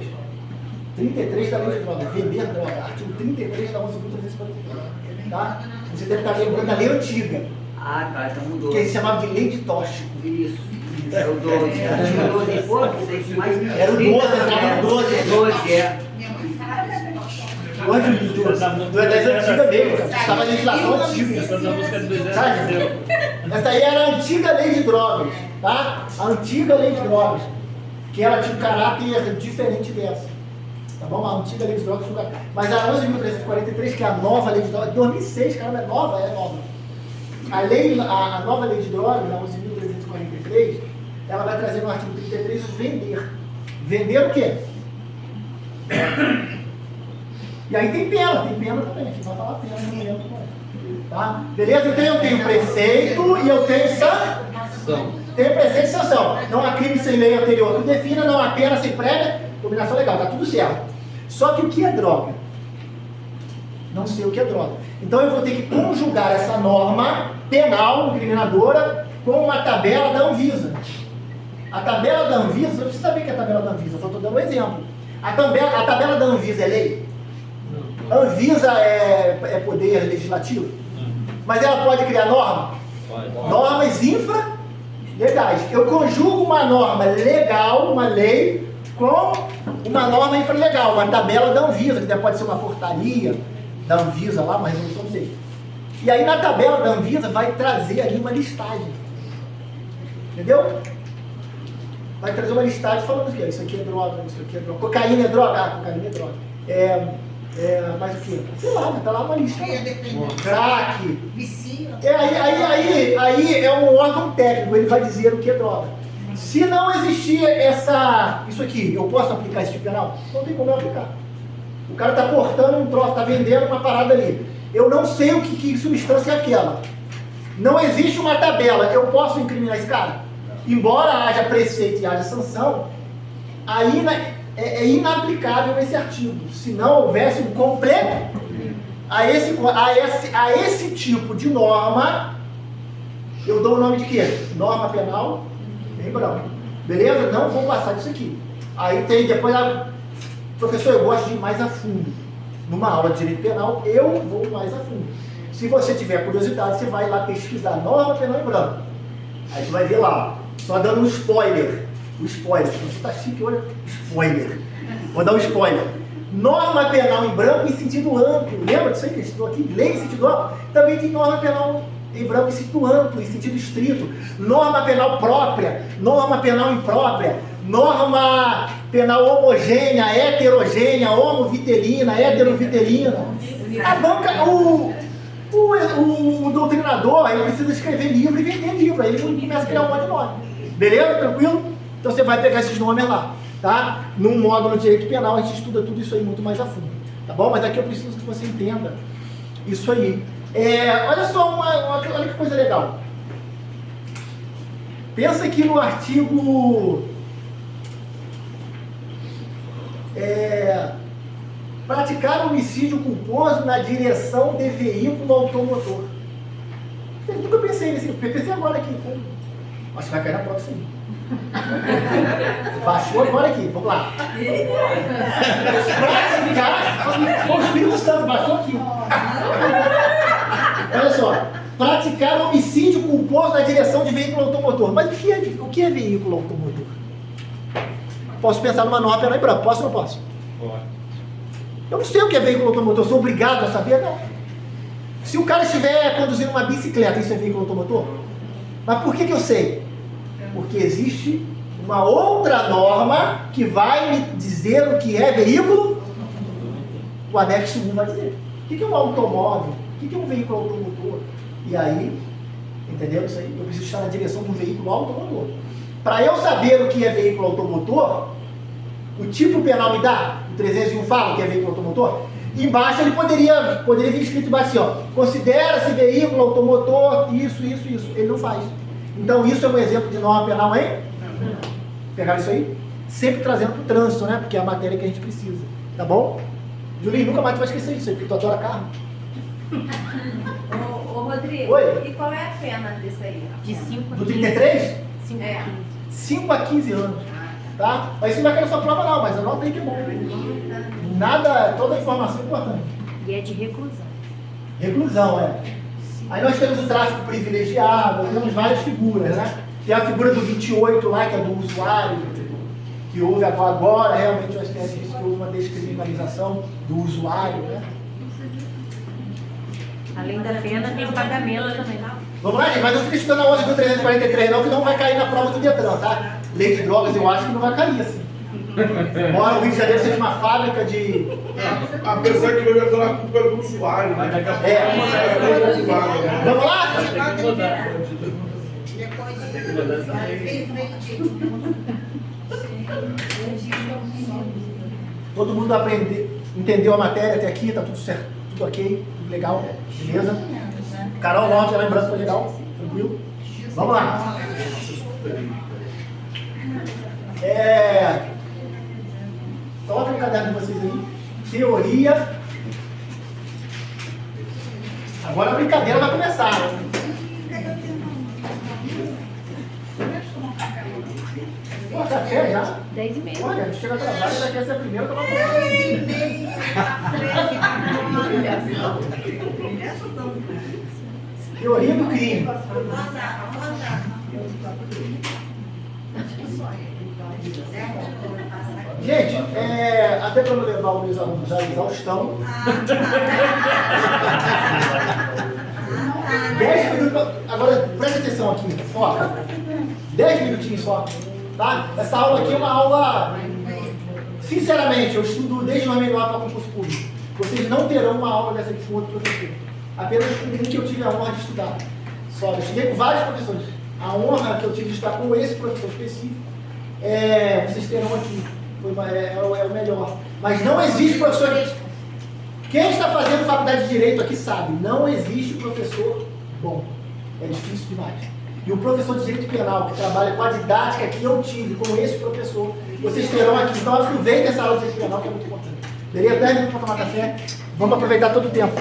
33 da lei de droga, vender droga. Artigo 33 da 11.343. Tá? Você deve estar lembrando da lei antiga. Ah, tá, então mudou. Que eles chamavam de lei de tóxico. Isso. Era o 12. Tinha 12 e pouco, sei que mais. Era o 12, entrava no 12. 12, é. Hoje, tu é das antigas mesmo, cara. Estava a legislação antiga. Essa música do Exército. Sabe? Essa aí era a antiga lei de drogas, tá? A antiga lei de drogas. Que ela tinha um caráter diferente dessa. Tá bom? A antiga lei de drogas. Mas a 11.343, que é a nova lei de drogas, 2006, caramba, é nova, é nova. A nova lei de drogas, a 11.343, ela vai trazer no artigo 33 o vender. Vender o quê? E aí tem pena também, aqui vai falar pena, não lembro qual é. Tá? Beleza? Então eu tenho preceito e eu tenho sanção. Tenho preceito e sanção. Não há crime sem lei anterior que defina, não há pena sem prévia, combinação legal, tá tudo certo. Só que o que é droga? Não sei o que é droga. Então eu vou ter que conjugar essa norma penal, incriminadora, com uma tabela da Anvisa. A tabela da Anvisa, você precisa saber que é a tabela da Anvisa, eu só estou dando um exemplo. A tabela da Anvisa é lei? A Anvisa é poder legislativo? Mas ela pode criar norma? Normas infralegais. Eu conjugo uma norma legal, uma lei, com uma norma infralegal, uma tabela da Anvisa, que pode ser uma portaria da Anvisa lá, uma resolução de lei. E aí na tabela da Anvisa vai trazer ali uma listagem. Entendeu? Vai trazer uma listagem falando o quê? Isso aqui é droga, isso aqui é droga. Cocaína é droga? Ah, cocaína é droga. Mas o quê? Sei lá, tá lá uma lista. Crack. Vicia. Aí é um órgão técnico, ele vai dizer o que é droga. Se não existir isso aqui, eu posso aplicar esse tipo penal? Não tem como eu aplicar. O cara está cortando um troço, está vendendo uma parada ali. Eu não sei o que substância é aquela. Não existe uma tabela. Eu incriminar esse cara? Embora haja preceito e haja sanção, aí é inaplicável esse artigo. Se não houvesse um completo a esse tipo de norma, eu dou o nome de quê? Norma penal em branco. Beleza? Não vou passar disso aqui. Aí tem depois professor, eu gosto de ir mais a fundo. Numa aula de direito penal, eu vou mais a fundo. Se você tiver curiosidade, você vai lá pesquisar norma penal em branco. Aí você vai ver lá, só dando um spoiler. O spoiler, você tá chique hoje? Spoiler. Vou dar um spoiler. Norma penal em branco em sentido amplo. Lembra disso aí que a gente estudou aqui? Lei em sentido amplo. Também tem norma penal em branco em sentido amplo, em sentido estrito. Norma penal própria, norma penal imprópria, norma penal homogênea, heterogênea, homovitelina, heterovitelina. A banca, o doutrinador, ele precisa escrever livro e vender livro. Aí ele começa a criar um monte de nome. Beleza? Tranquilo? Então você vai pegar esses nomes lá, tá? Num módulo de direito penal a gente estuda tudo isso aí muito mais a fundo, tá bom? Mas aqui eu preciso que você entenda isso aí. Olha só, olha que coisa legal. Pensa aqui no artigo praticar homicídio culposo na direção de veículo automotor. Eu nunca pensei nisso, pensei agora aqui. Acho que vai cair na prova isso aí. Baixou agora aqui, vamos lá. Praticar, o Espírito Santo baixou aqui. Olha só, praticar homicídio culposo na direção de veículo automotor. Mas o que é veículo automotor? Posso pensar numa norma penal em branco, posso ou não posso? Pode. Eu não sei o que é veículo automotor, sou obrigado a saber? Não. Se o cara estiver conduzindo uma bicicleta, isso é veículo automotor? Mas por que eu sei? Porque existe uma outra norma que vai me dizer o que é veículo. O anexo 1 vai dizer. O que é um automóvel? O que é um veículo automotor? E aí, entendeu isso aí? Eu preciso estar na direção de um veículo automotor. Para eu saber o que é veículo automotor, o tipo penal me dá, o 301 fala que é veículo automotor, embaixo ele poderia vir escrito embaixo assim, ó, considera-se veículo automotor, isso. Ele não faz. Então isso é um exemplo de norma penal, hein? Pegaram isso aí? Sempre trazendo para o trânsito, né? Porque é a matéria que a gente precisa. Tá bom? Julinho, nunca mais tu vai esquecer isso aí, porque tu adora carro. Ô Rodrigo, Oi? E qual é a pena disso aí? De 5 a Do 15. 33? 5 É. a 15. 5 a 15 anos. Tá? Mas isso não vai cair na sua prova não, mas anota aí que é bom. Nada, toda informação é importante. E é de reclusão. Reclusão, Aí nós temos o tráfico privilegiado, temos várias figuras, né? Tem a figura do 28 lá, que é do usuário, que houve agora realmente o STF disse que houve uma descriminalização do usuário, né? Além da pena, tem o pagamento também. Vamos lá, gente, mas eu fico estudando a 11.343 não, que não vai cair na prova do Detran, tá? Lei de drogas eu acho que não vai cair assim. Embora o Rio de Janeiro seja uma fábrica de... Apesar que hoje a culpa é do usuário, né? Vamos lá? Todo mundo entendeu a matéria até aqui, tá tudo certo, tudo ok, tudo legal, beleza? Carol, Norte, a lembrança foi legal, tranquilo? Vamos lá. Coloca no caderno de vocês aí. Teoria. Agora a brincadeira vai começar. Pô, café já? 10h30. Olha, chega atrasado e daqui a ser a primeira tomar banho. Teoria do crime. Gente, até para não levar os meus alunos à exaustão. 10 minutos. Agora presta atenção aqui, foca. 10 minutinhos só. Tá? Essa aula aqui é uma aula. Sinceramente, eu estudo desde o menor para concurso público. Vocês não terão uma aula dessa aqui com outro professor. Apenas com um que eu tive a honra de estudar. Só, eu estudei com vários professores. A honra que eu tive de estudar com esse professor específico, vocês terão aqui. É o melhor. Mas não existe professor. Quem está fazendo faculdade de Direito aqui sabe, não existe professor bom. É difícil demais. E o professor de Direito Penal, que trabalha com a didática que eu tive, como esse professor, vocês terão aqui. Então aproveitem essa aula de Direito Penal, que é muito importante. Beleza? 10 minutos para tomar café. Vamos aproveitar todo o tempo.